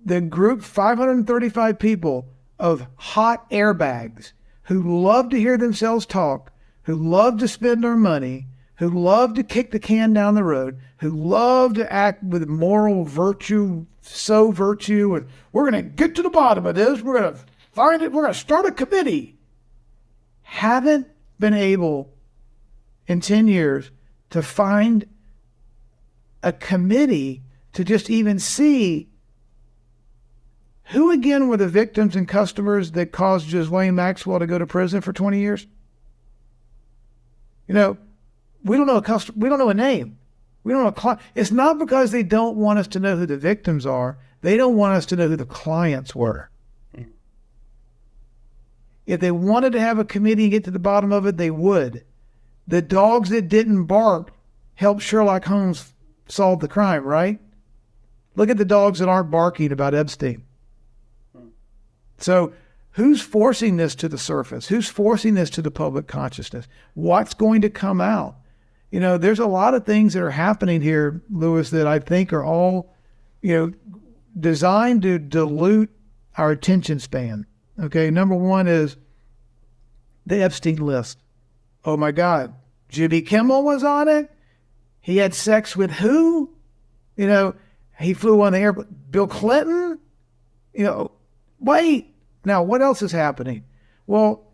The group, 535 people of hot airbags who love to hear themselves talk, who love to spend their money, who love to kick the can down the road, who love to act with moral virtue, and we're going to get to the bottom of this. We're going to find it. We're going to start a committee. Haven't been able in 10 years to find a committee to just even see who again were the victims and customers that caused Ghislaine Maxwell to go to prison for 20 years? We don't know a customer. We don't know a name. We don't know a client. It's not because they don't want us to know who the victims are. They don't want us to know who the clients were. If they wanted to have a committee and get to the bottom of it, they would. The dogs that didn't bark helped Sherlock Holmes solve the crime, right? Look at the dogs that aren't barking about Epstein. So who's forcing this to the surface? Who's forcing this to the public consciousness? What's going to come out? There's a lot of things that are happening here, Lewis, that I think are all, designed to dilute our attention span. Okay, number one is the Epstein list. Oh my God, Jimmy Kimmel was on it. He had sex with who? He flew on the airplane. Bill Clinton? Wait. Now, what else is happening? Well,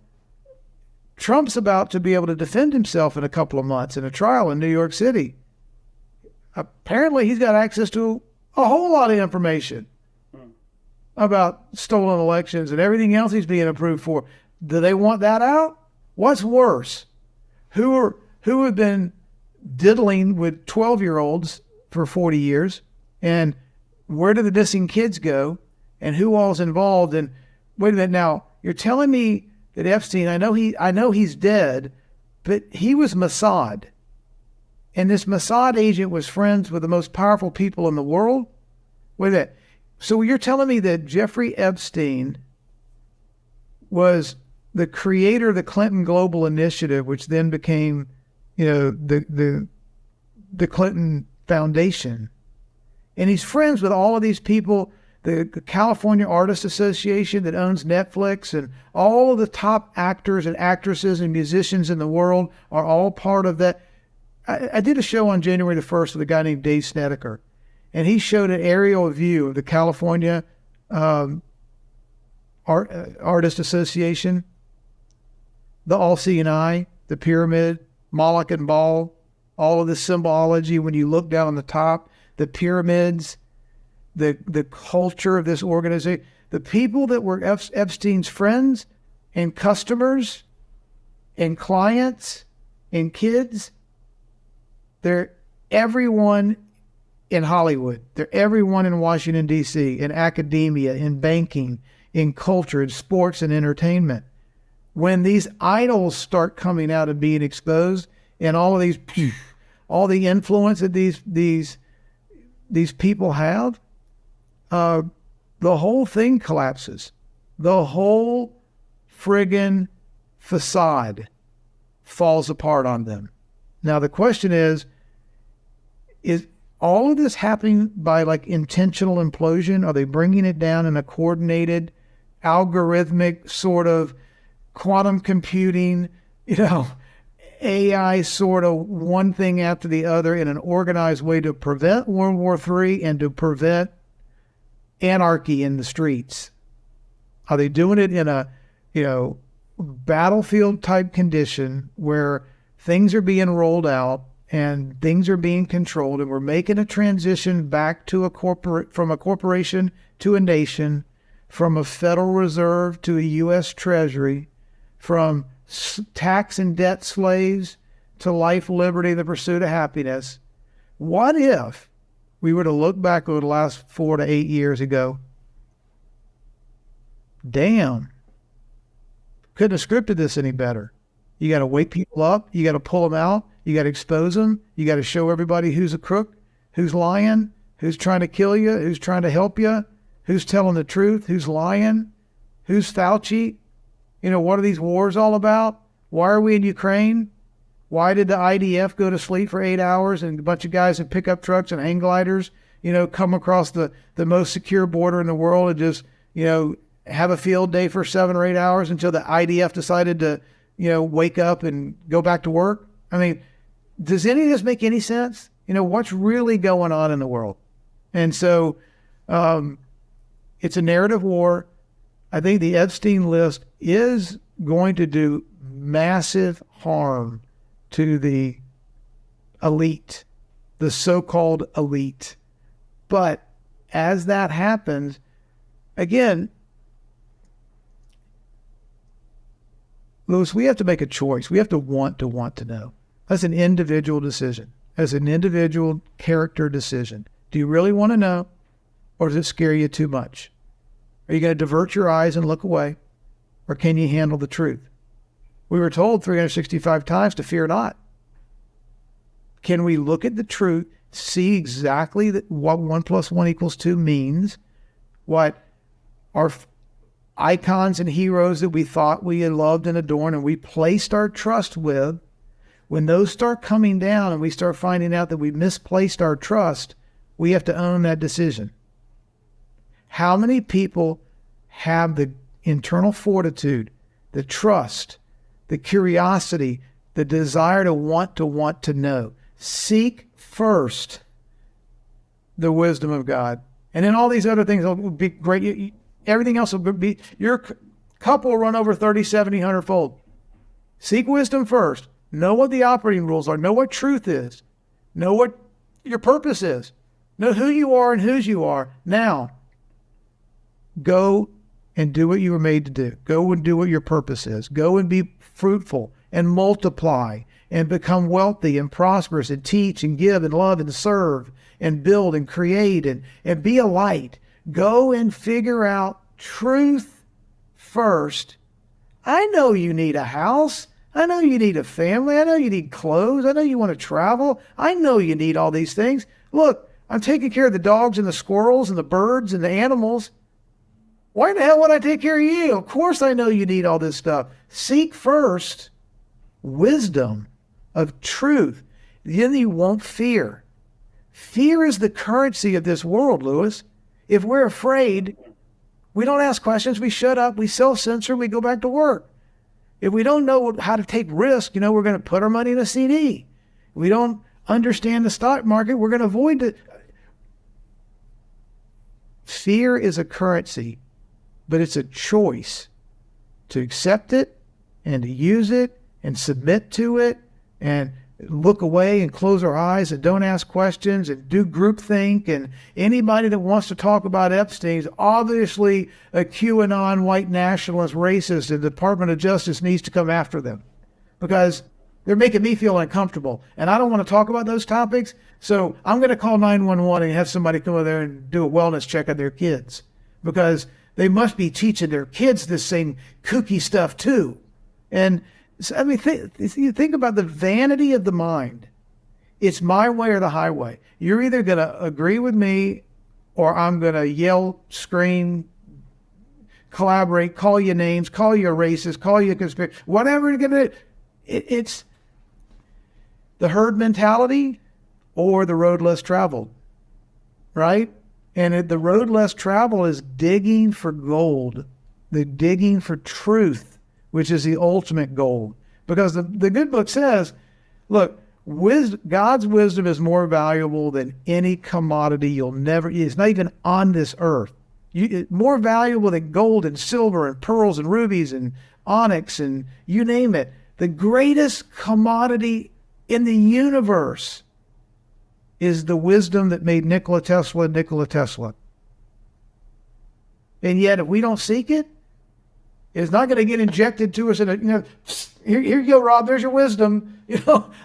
Trump's about to be able to defend himself in a couple of months in a trial in New York City. Apparently, he's got access to a whole lot of information about stolen elections and everything else he's being approved for. Do they want that out? What's worse? Who have been diddling with 12-year-olds for 40 years? And where do the missing kids go? And who all's involved? And wait a minute now, you're telling me that Epstein, I know he's dead, but he was Mossad. And this Mossad agent was friends with the most powerful people in the world? Wait a minute. So you're telling me that Jeffrey Epstein was the creator of the Clinton Global Initiative, which then became, the Clinton Foundation. And he's friends with all of these people, the California Artists Association that owns Netflix, and all of the top actors and actresses and musicians in the world are all part of that. I did a show on January the 1st with a guy named Dave Snedeker, and he showed an aerial view of the California Artist Association the all-seeing eye, the pyramid, Moloch and Baal, all of the symbology when you look down on the top, the pyramids, the culture of this organization, the people that were Epstein's friends and customers and clients and kids, they're everyone in Hollywood. They're everyone in Washington, D.C., in academia, in banking, in culture, in sports and entertainment. When these idols start coming out and being exposed, and all of these, all the influence that these people have, the whole thing collapses. The whole friggin' facade falls apart on them. Now the question is all of this happening by like intentional implosion? Are they bringing it down in a coordinated, algorithmic sort of quantum computing, AI sort of one thing after the other in an organized way to prevent World War III and to prevent anarchy in the streets? Are they doing it in a, battlefield type condition where things are being rolled out and things are being controlled, and we're making a transition back to from a corporation to a nation, from a Federal Reserve to a U.S. Treasury, from tax and debt slaves to life, liberty, the pursuit of happiness? What if we were to look back over the last 4 to 8 years ago? Damn, couldn't have scripted this any better. You got to wake people up. You got to pull them out. You got to expose them. You got to show everybody who's a crook, who's lying, who's trying to kill you, who's trying to help you, who's telling the truth, who's lying, who's Fauci. What are these wars all about? Why are we in Ukraine? Why did the IDF go to sleep for 8 hours and a bunch of guys in pickup trucks and hang gliders, come across the most secure border in the world and just, have a field day for 7 or 8 hours until the IDF decided to, wake up and go back to work? I mean, does any of this make any sense? What's really going on in the world? And so it's a narrative war. I think the Epstein list is going to do massive harm to the elite, the so-called elite. But as that happens, again, Louis, we have to make a choice. We have to want to know. That's an individual decision. That's an individual character decision. Do you really want to know, or does it scare you too much? Are you going to divert your eyes and look away, or can you handle the truth? We were told 365 times to fear not. Can we look at the truth, see exactly what 1 + 1 = 2 means, what our icons and heroes that we thought we had loved and adored and we placed our trust with, when those start coming down and we start finding out that we misplaced our trust, we have to own that decision. How many people have the internal fortitude, the trust, the curiosity, the desire to want to know? Seek first the wisdom of God. And then all these other things will be great. Everything else will be, your cup will run over 30, 70, 100-fold. Seek wisdom first. Know what the operating rules are. Know what truth is. Know what your purpose is. Know who you are and whose you are. Now, go and do what you were made to do. Go and do what your purpose is. Go and be fruitful and multiply and become wealthy and prosperous and teach and give and love and serve and build and create and be a light. Go and figure out truth first. I know you need a house. I know you need a family. I know you need clothes. I know you want to travel. I know you need all these things. Look, I'm taking care of the dogs and the squirrels and the birds and the animals. Why the hell would I take care of you? Of course I know you need all this stuff. Seek first wisdom of truth. Then you won't fear. Fear is the currency of this world, Louis. If we're afraid, we don't ask questions. We shut up. We self-censor. We go back to work. If we don't know how to take risk, we're going to put our money in a CD. If we don't understand the stock market, we're going to avoid it. Fear is a currency, but it's a choice to accept it and to use it and submit to it and look away and close our eyes and don't ask questions and do groupthink. And anybody that wants to talk about Epstein is obviously a QAnon white nationalist racist, and the Department of Justice needs to come after them because they're making me feel uncomfortable. And I don't want to talk about those topics. So I'm going to call 911 and have somebody come over there and do a wellness check on their kids because they must be teaching their kids this same kooky stuff too. And so, I mean, you think about the vanity of the mind. It's my way or the highway. You're either going to agree with me or I'm going to yell, scream, collaborate, call you names, call you a racist, call you a conspiracy, whatever you're going to do. It's the herd mentality or the road less traveled, right? And the road less traveled is digging for gold. They're digging for truth, which is the ultimate gold. Because the good book says, look, God's wisdom is more valuable than any commodity you'll never, it's not even on this earth. More valuable than gold and silver and pearls and rubies and onyx and you name it. The greatest commodity in the universe is the wisdom that made Nikola Tesla Nikola Tesla. And yet, if we don't seek it, it's not going to get injected to us in a, here you go, Rob, there's your wisdom.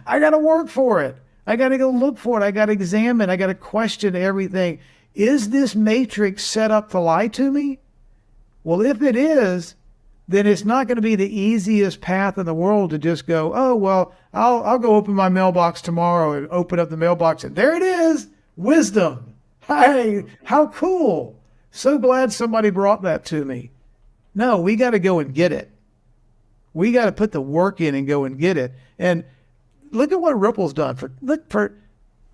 I got to work for it. I got to go look for it. I got to examine. I got to question everything. Is this matrix set up to lie to me? Well, if it is, then it's not going to be the easiest path in the world to just go, oh, well, I'll go open my mailbox tomorrow and open up the mailbox. And there it is, wisdom. Hey, how cool. So glad somebody brought that to me. No, we got to go and get it. We got to put the work in and go and get it. And look at what Ripple's done.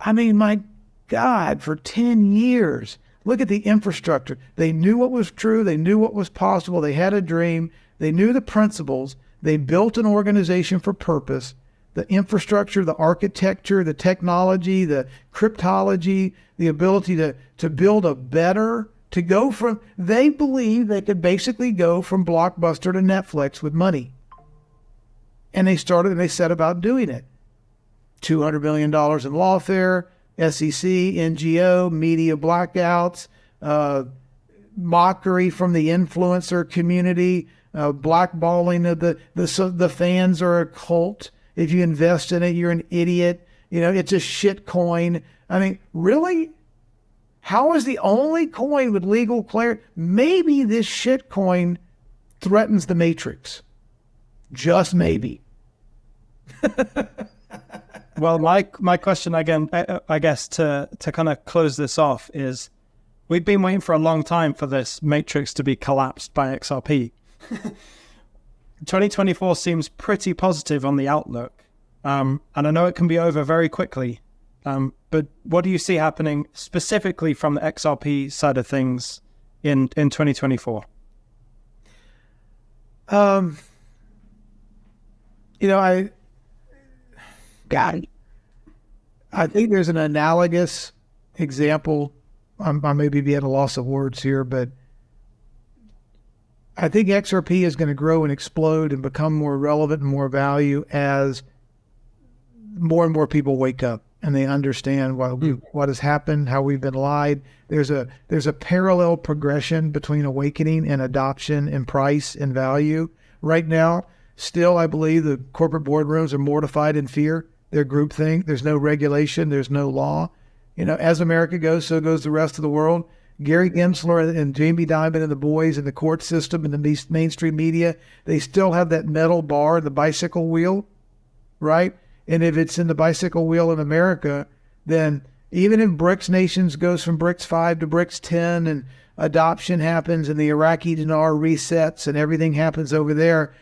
My God, for 10 years. Look at the infrastructure. They knew what was true. They knew what was possible. They had a dream. They knew the principles. They built an organization for purpose. The infrastructure, the architecture, the technology, the cryptology, the ability to build a better, to go from, they believed they could basically go from Blockbuster to Netflix with money. And they set about doing it. $200 million in lawfare, SEC, NGO, media blackouts, mockery from the influencer community, blackballing of the fans are a cult. If you invest in it, you're an idiot. It's a shit coin. I mean, really? How is the only coin with legal clarity? Maybe this shit coin threatens the matrix. Just maybe. Well, my question again, I guess to kind of close this off is, we've been waiting for a long time for this matrix to be collapsed by XRP. 2024 seems pretty positive on the outlook, and I know it can be over very quickly. But what do you see happening specifically from the XRP side of things in 2024? I think there's an analogous example. I may be at a loss of words here, but I think XRP is going to grow and explode and become more relevant and more value as more and more people wake up and they understand what has happened, how we've been lied. There's a parallel progression between awakening and adoption and price and value. Right now, still, I believe the corporate boardrooms are mortified in fear. They're groupthink. There's no regulation. There's no law. As America goes, so goes the rest of the world. Gary Gensler and Jamie Dimon and the boys in the court system and the mainstream media, they still have that metal bar, the bicycle wheel, right? And if it's in the bicycle wheel in America, then even if BRICS nations goes from BRICS 5 to BRICS 10 and adoption happens and the Iraqi dinar resets and everything happens over there,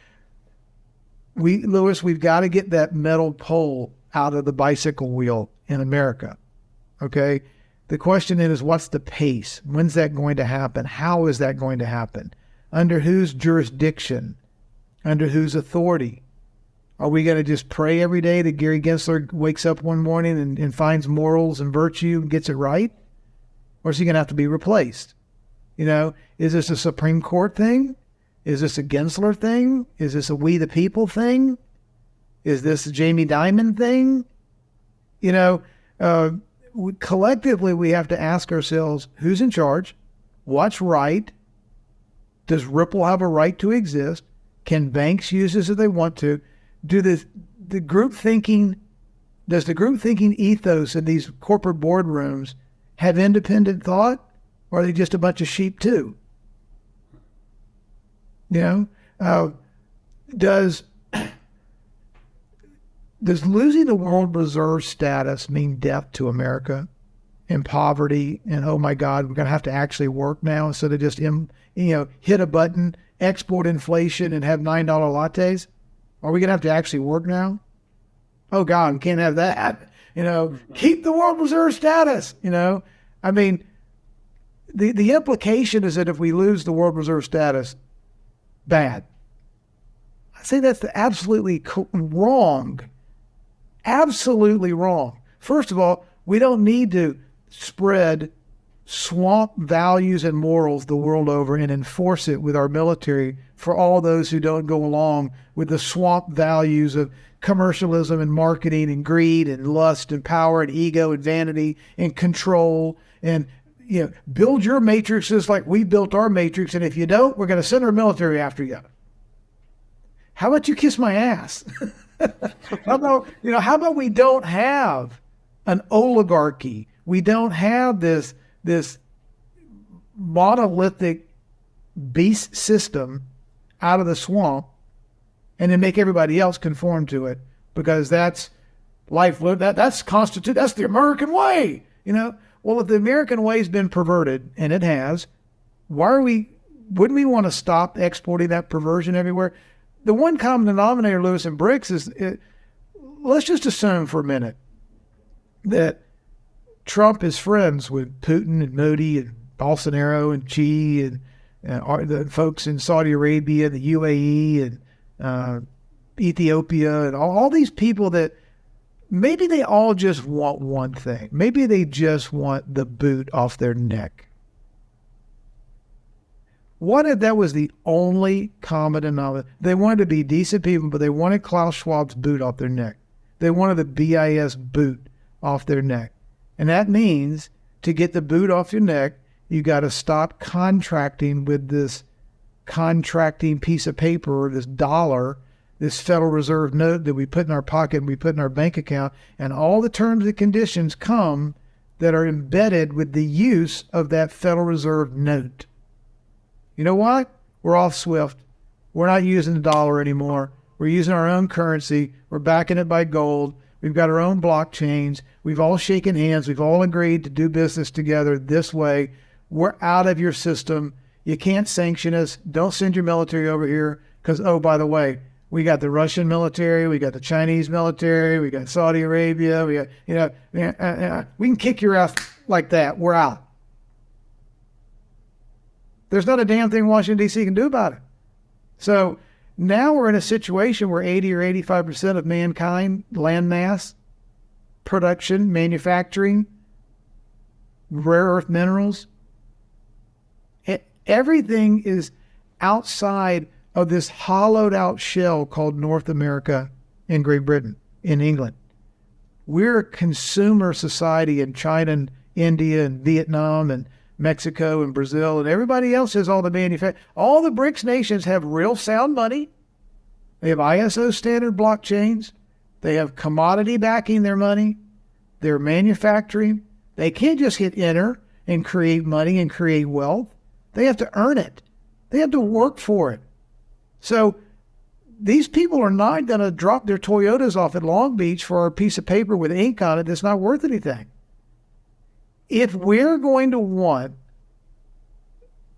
we've got to get that metal pole out of the bicycle wheel in America, okay? The question is, what's the pace? When's that going to happen? How is that going to happen? Under whose jurisdiction? Under whose authority? Are we going to just pray every day that Gary Gensler wakes up one morning and finds morals and virtue and gets it right? Or is he going to have to be replaced? Is this a Supreme Court thing? Is this a Gensler thing? Is this a We the People thing? Is this a Jamie Dimon thing? You know, collectively, we have to ask ourselves, who's in charge? What's right? Does Ripple have a right to exist? Can banks use this if they want to? Does the group thinking ethos in these corporate boardrooms have independent thought? Or are they just a bunch of sheep too? You know, does losing the world reserve status mean death to America and poverty? And oh my God, we're going to have to actually work now instead of just hit a button, export inflation, and have $9 lattes? Are we going to have to actually work now? Oh God, we can't have that. Keep the world reserve status. I mean, the implication is that if we lose the world reserve status, bad. I say that's absolutely wrong. Absolutely wrong. First of all, we don't need to spread swamp values and morals the world over and enforce it with our military for all those who don't go along with the swamp values of commercialism and marketing and greed and lust and power and ego and vanity and control. And build your matrices like we built our matrix, and if you don't, we're going to send our military after you. How about you kiss my ass? How about we don't have an oligarchy? We don't have this monolithic beast system out of the swamp, and then make everybody else conform to it, because that's life. That's the American way. Well, if the American way's been perverted, and it has, wouldn't we want to stop exporting that perversion everywhere? The one common denominator, Lewis and Bricks, is let's just assume for a minute that Trump is friends with Putin and Modi and Bolsonaro and Xi and the folks in Saudi Arabia, the UAE and Ethiopia, and all these people that maybe they all just want one thing. Maybe they just want the boot off their neck. What if that was the only common denominator? They wanted to be decent people, but they wanted Klaus Schwab's boot off their neck. They wanted the BIS boot off their neck. And that means to get the boot off your neck, you got to stop contracting with this contracting piece of paper, or this dollar, this Federal Reserve note that we put in our pocket and we put in our bank account, and all the terms and conditions come that are embedded with the use of that Federal Reserve note. You know what? We're off SWIFT. We're not using the dollar anymore. We're using our own currency. We're backing it by gold. We've got our own blockchains. We've all shaken hands. We've all agreed to do business together this way. We're out of your system. You can't sanction us. Don't send your military over here because, oh, by the way, we got the Russian military, we got the Chinese military, we got Saudi Arabia, we got, we can kick your ass like that. We're out. There's not a damn thing Washington, D.C. can do about it. So now we're in a situation where 80 or 85% of mankind, land mass, production, manufacturing, rare earth minerals, everything is outside of this hollowed out shell called North America and Great Britain, in England. We're a consumer society in China and India and Vietnam and Mexico and Brazil, and everybody else has all the manufacturing. All the BRICS nations have real sound money. They have ISO standard blockchains. They have commodity backing their money. They're manufacturing. They can't just hit enter and create money and create wealth. They have to earn it. They have to work for it. So these people are not going to drop their Toyotas off at Long Beach for a piece of paper with ink on it that's not worth anything. If we're going to want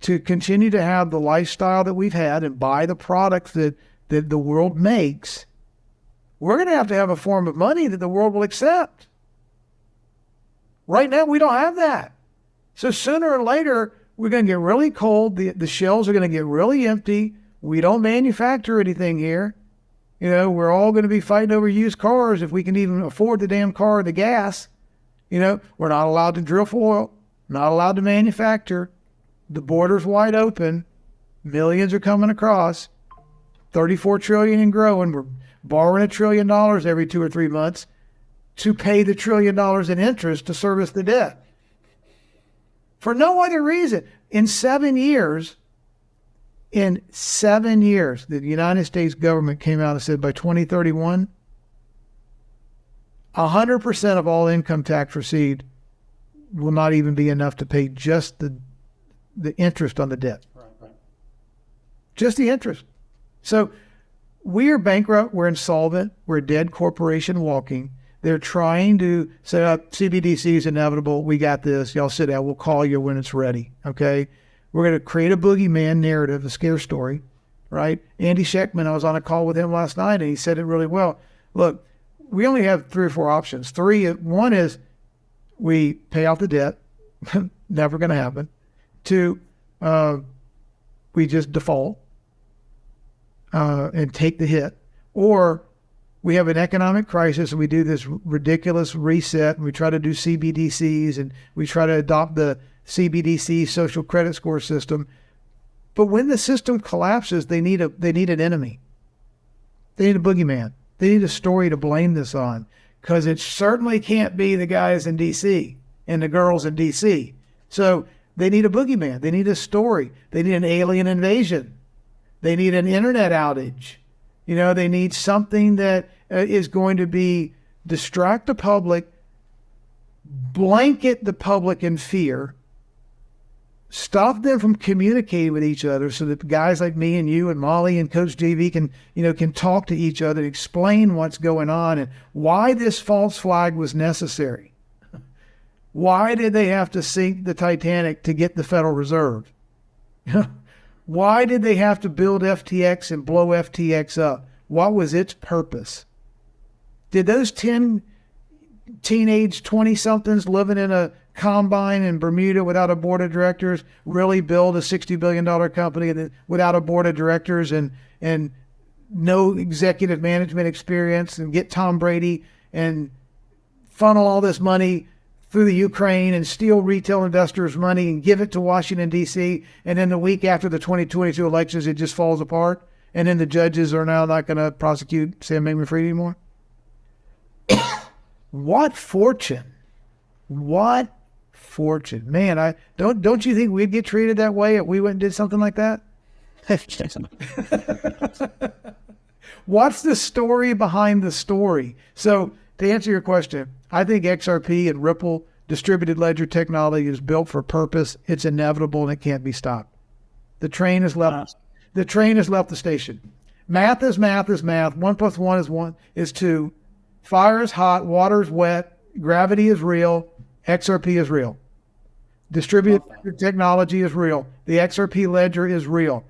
to continue to have the lifestyle that we've had and buy the products that the world makes, we're going to have a form of money that the world will accept. Right now, we don't have that. So sooner or later, we're going to get really cold. The shelves are going to get really empty. We don't manufacture anything here. We're all going to be fighting over used cars if we can even afford the damn car or the gas. We're not allowed to drill for oil, not allowed to manufacture. The border's wide open. Millions are coming across, 34 trillion and growing. We're borrowing $1 trillion every 2 or 3 months to pay the $1 trillion in interest to service the debt. For no other reason. In 7 years, the United States government came out and said by 2031, 100% of all income tax received will not even be enough to pay just the interest on the debt. Right. Just the interest. So we are bankrupt. We're insolvent. We're a dead corporation walking. They're trying to set up CBDC is inevitable. We got this. Y'all sit down. We'll call you when it's ready. Okay. We're going to create a boogeyman narrative, a scare story, right? Andy Schechtman, I was on a call with him last night and he said it really well. Look, we only have 3 or 4 options. One is we pay off the debt. Never going to happen. 2, we just default and take the hit. Or we have an economic crisis and we do this ridiculous reset and we try to do CBDCs and we try to adopt the CBDC social credit score system. But when the system collapses, they need an enemy. They need a boogeyman. They need a story to blame this on, because it certainly can't be the guys in D.C. and the girls in D.C. So they need a boogeyman. They need a story. They need an alien invasion. They need an internet outage. They need something that is going to distract the public, blanket the public in fear, stop them from communicating with each other so that guys like me and you and Molly and Coach JV can talk to each other, explain what's going on and why this false flag was necessary. Why did they have to sink the Titanic to get the Federal Reserve? Why did they have to build FTX and blow FTX up? What was its purpose? Did those 10 teenage 20-somethings living in a combine in Bermuda without a board of directors really build a $60 billion company without a board of directors and no executive management experience and get Tom Brady and funnel all this money through the Ukraine and steal retail investors' money and give it to Washington, D.C., and then the week after the 2022 elections, it just falls apart, and then the judges are now not going to prosecute Sam Bankman-Fried anymore? What fortune. What fortune. Man, don't you think we'd get treated that way if we went and did something like that? What's the story behind the story? So to answer your question, I think XRP and Ripple distributed ledger technology is built for purpose. It's inevitable and it can't be stopped. The train has left. The train has left the station. Math is math is math. 1 + 1 is 2. Fire is hot. Water is wet. Gravity is real. XRP is real. Distributed ledger technology is real. The XRP ledger is real.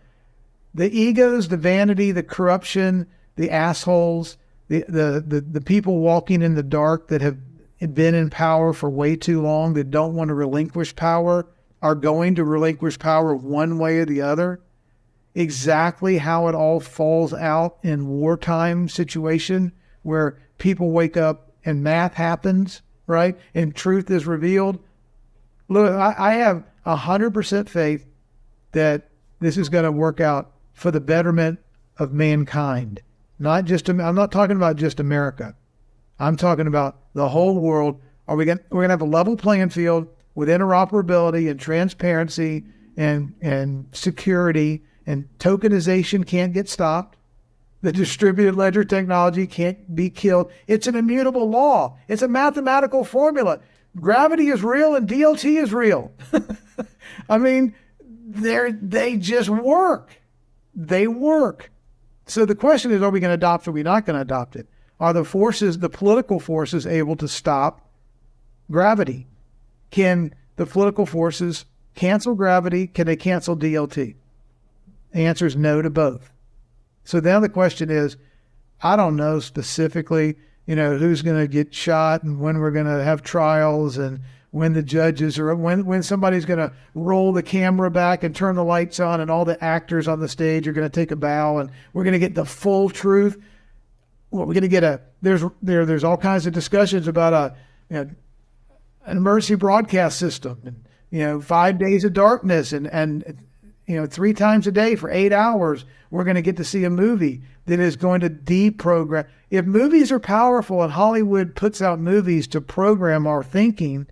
The egos, the vanity, the corruption, the assholes, the people walking in the dark that have been in power for way too long that don't want to relinquish power are going to relinquish power one way or the other. Exactly how it all falls out in wartime situation where people wake up and math happens, right? And truth is revealed. Look, I have 100% faith that this is going to work out for the betterment of mankind. I'm not talking about just America. I'm talking about the whole world. We're going to have a level playing field with interoperability and transparency and security, and tokenization can't get stopped. The distributed ledger technology can't be killed. It's an immutable law. It's a mathematical formula. Gravity is real and DLT is real. I mean, they just work. They work. So the question is, are we going to adopt it or are we not going to adopt it? Are the political forces able to stop gravity? Can the political forces cancel gravity? Can they cancel DLT? The answer is no to both. So now the question is, I don't know specifically, who's going to get shot and when we're going to have trials and when the judges or when somebody's going to roll the camera back and turn the lights on and all the actors on the stage are going to take a bow and we're going to get the full truth. Well, we're going to get there's all kinds of discussions about an emergency broadcast system and 5 days of darkness and 3 times a day for 8 hours, we're going to get to see a movie that is going to deprogram. If movies are powerful and Hollywood puts out movies to program our thinking,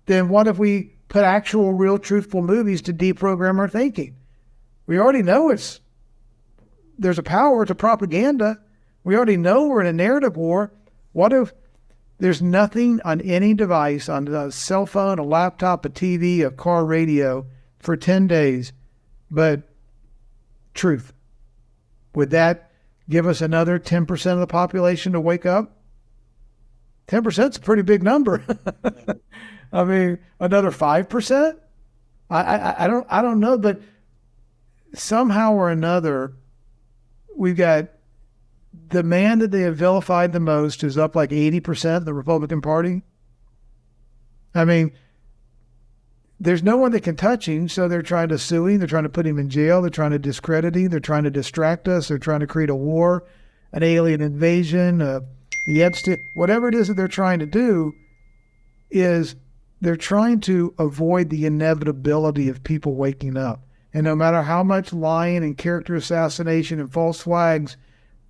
then what if we put actual, real, truthful movies to deprogram our thinking? We already know there's a power to propaganda. We already know we're in a narrative war. What if there's nothing on any device, on a cell phone, a laptop, a TV, a car radio, for 10 days, but truth? Would that give us another 10% of the population to wake up? 10% is a pretty big number. I mean, another 5%? I don't know, but somehow or another, we've got the man that they have vilified the most is up like 80% of the Republican Party. I mean, there's no one that can touch him, so they're trying to sue him. They're trying to put him in jail. They're trying to discredit him. They're trying to distract us. They're trying to create a war, an alien invasion, the Epstein, whatever it is that they're trying to do is they're trying to avoid the inevitability of people waking up. And no matter how much lying and character assassination and false flags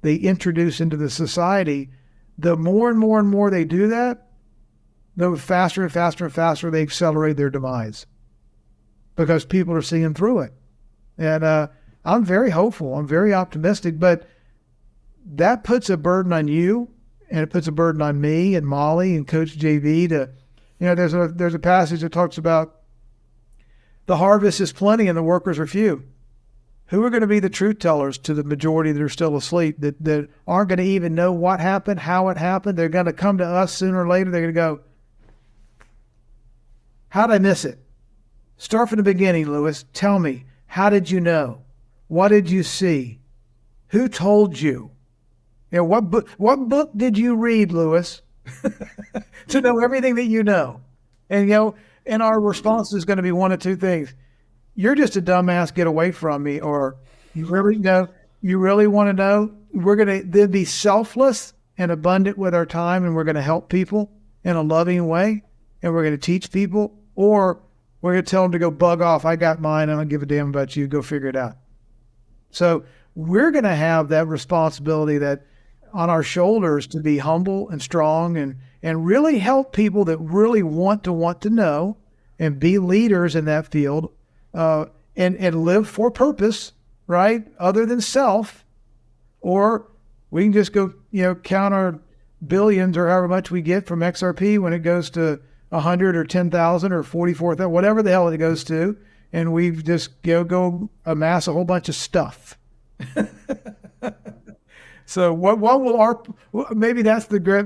they introduce into the society, the more and more and more they do that, the faster and faster and faster they accelerate their demise, because people are seeing through it. And I'm very hopeful. I'm very optimistic. But that puts a burden on you, and it puts a burden on me and Molly and Coach JV to, there's a passage that talks about the harvest is plenty and the workers are few. Who are going to be the truth tellers to the majority that are still asleep, that aren't going to even know what happened, how it happened? They're going to come to us sooner or later. They're going to go, how'd I miss it? Start from the beginning, Lewis. Tell me, how did you know? What did you see? Who told you? What book did you read, Lewis, to know everything that you know? And our response is going to be one of two things. You're just a dumbass, get away from me. Or you really want to know? We're going to then be selfless and abundant with our time, and we're going to help people in a loving way, and we're going to teach people. Or we're going to tell them to go bug off. I got mine. I don't give a damn about you. Go figure it out. So we're going to have that responsibility that on our shoulders to be humble and strong and really help people that really want to know and be leaders in that field, and live for purpose, right? Other than self. Or we can just go, count our billions or however much we get from XRP when it goes to 100 or 10,000 or 44,000, whatever the hell it goes to. And we've just go amass a whole bunch of stuff. So what will maybe that's the great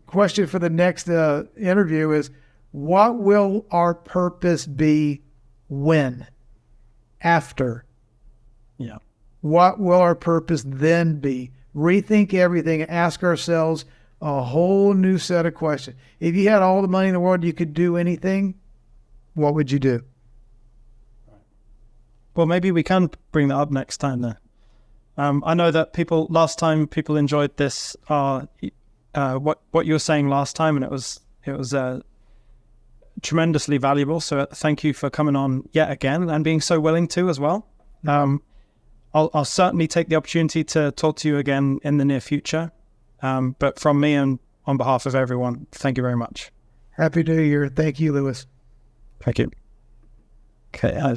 question for the next interview is, what will our purpose be when? After? Yeah. What will our purpose then be? Rethink everything and ask ourselves a whole new set of questions. If you had all the money in the world, you could do anything, what would you do? Well, maybe we can bring that up next time then. I know that last time people enjoyed this, what you were saying last time, and it was tremendously valuable. So thank you for coming on yet again and being so willing to as well. I'll certainly take the opportunity to talk to you again in the near future. But from me and on behalf of everyone, thank you very much. Happy New Year. Thank you, Lewis. Thank you. Okay,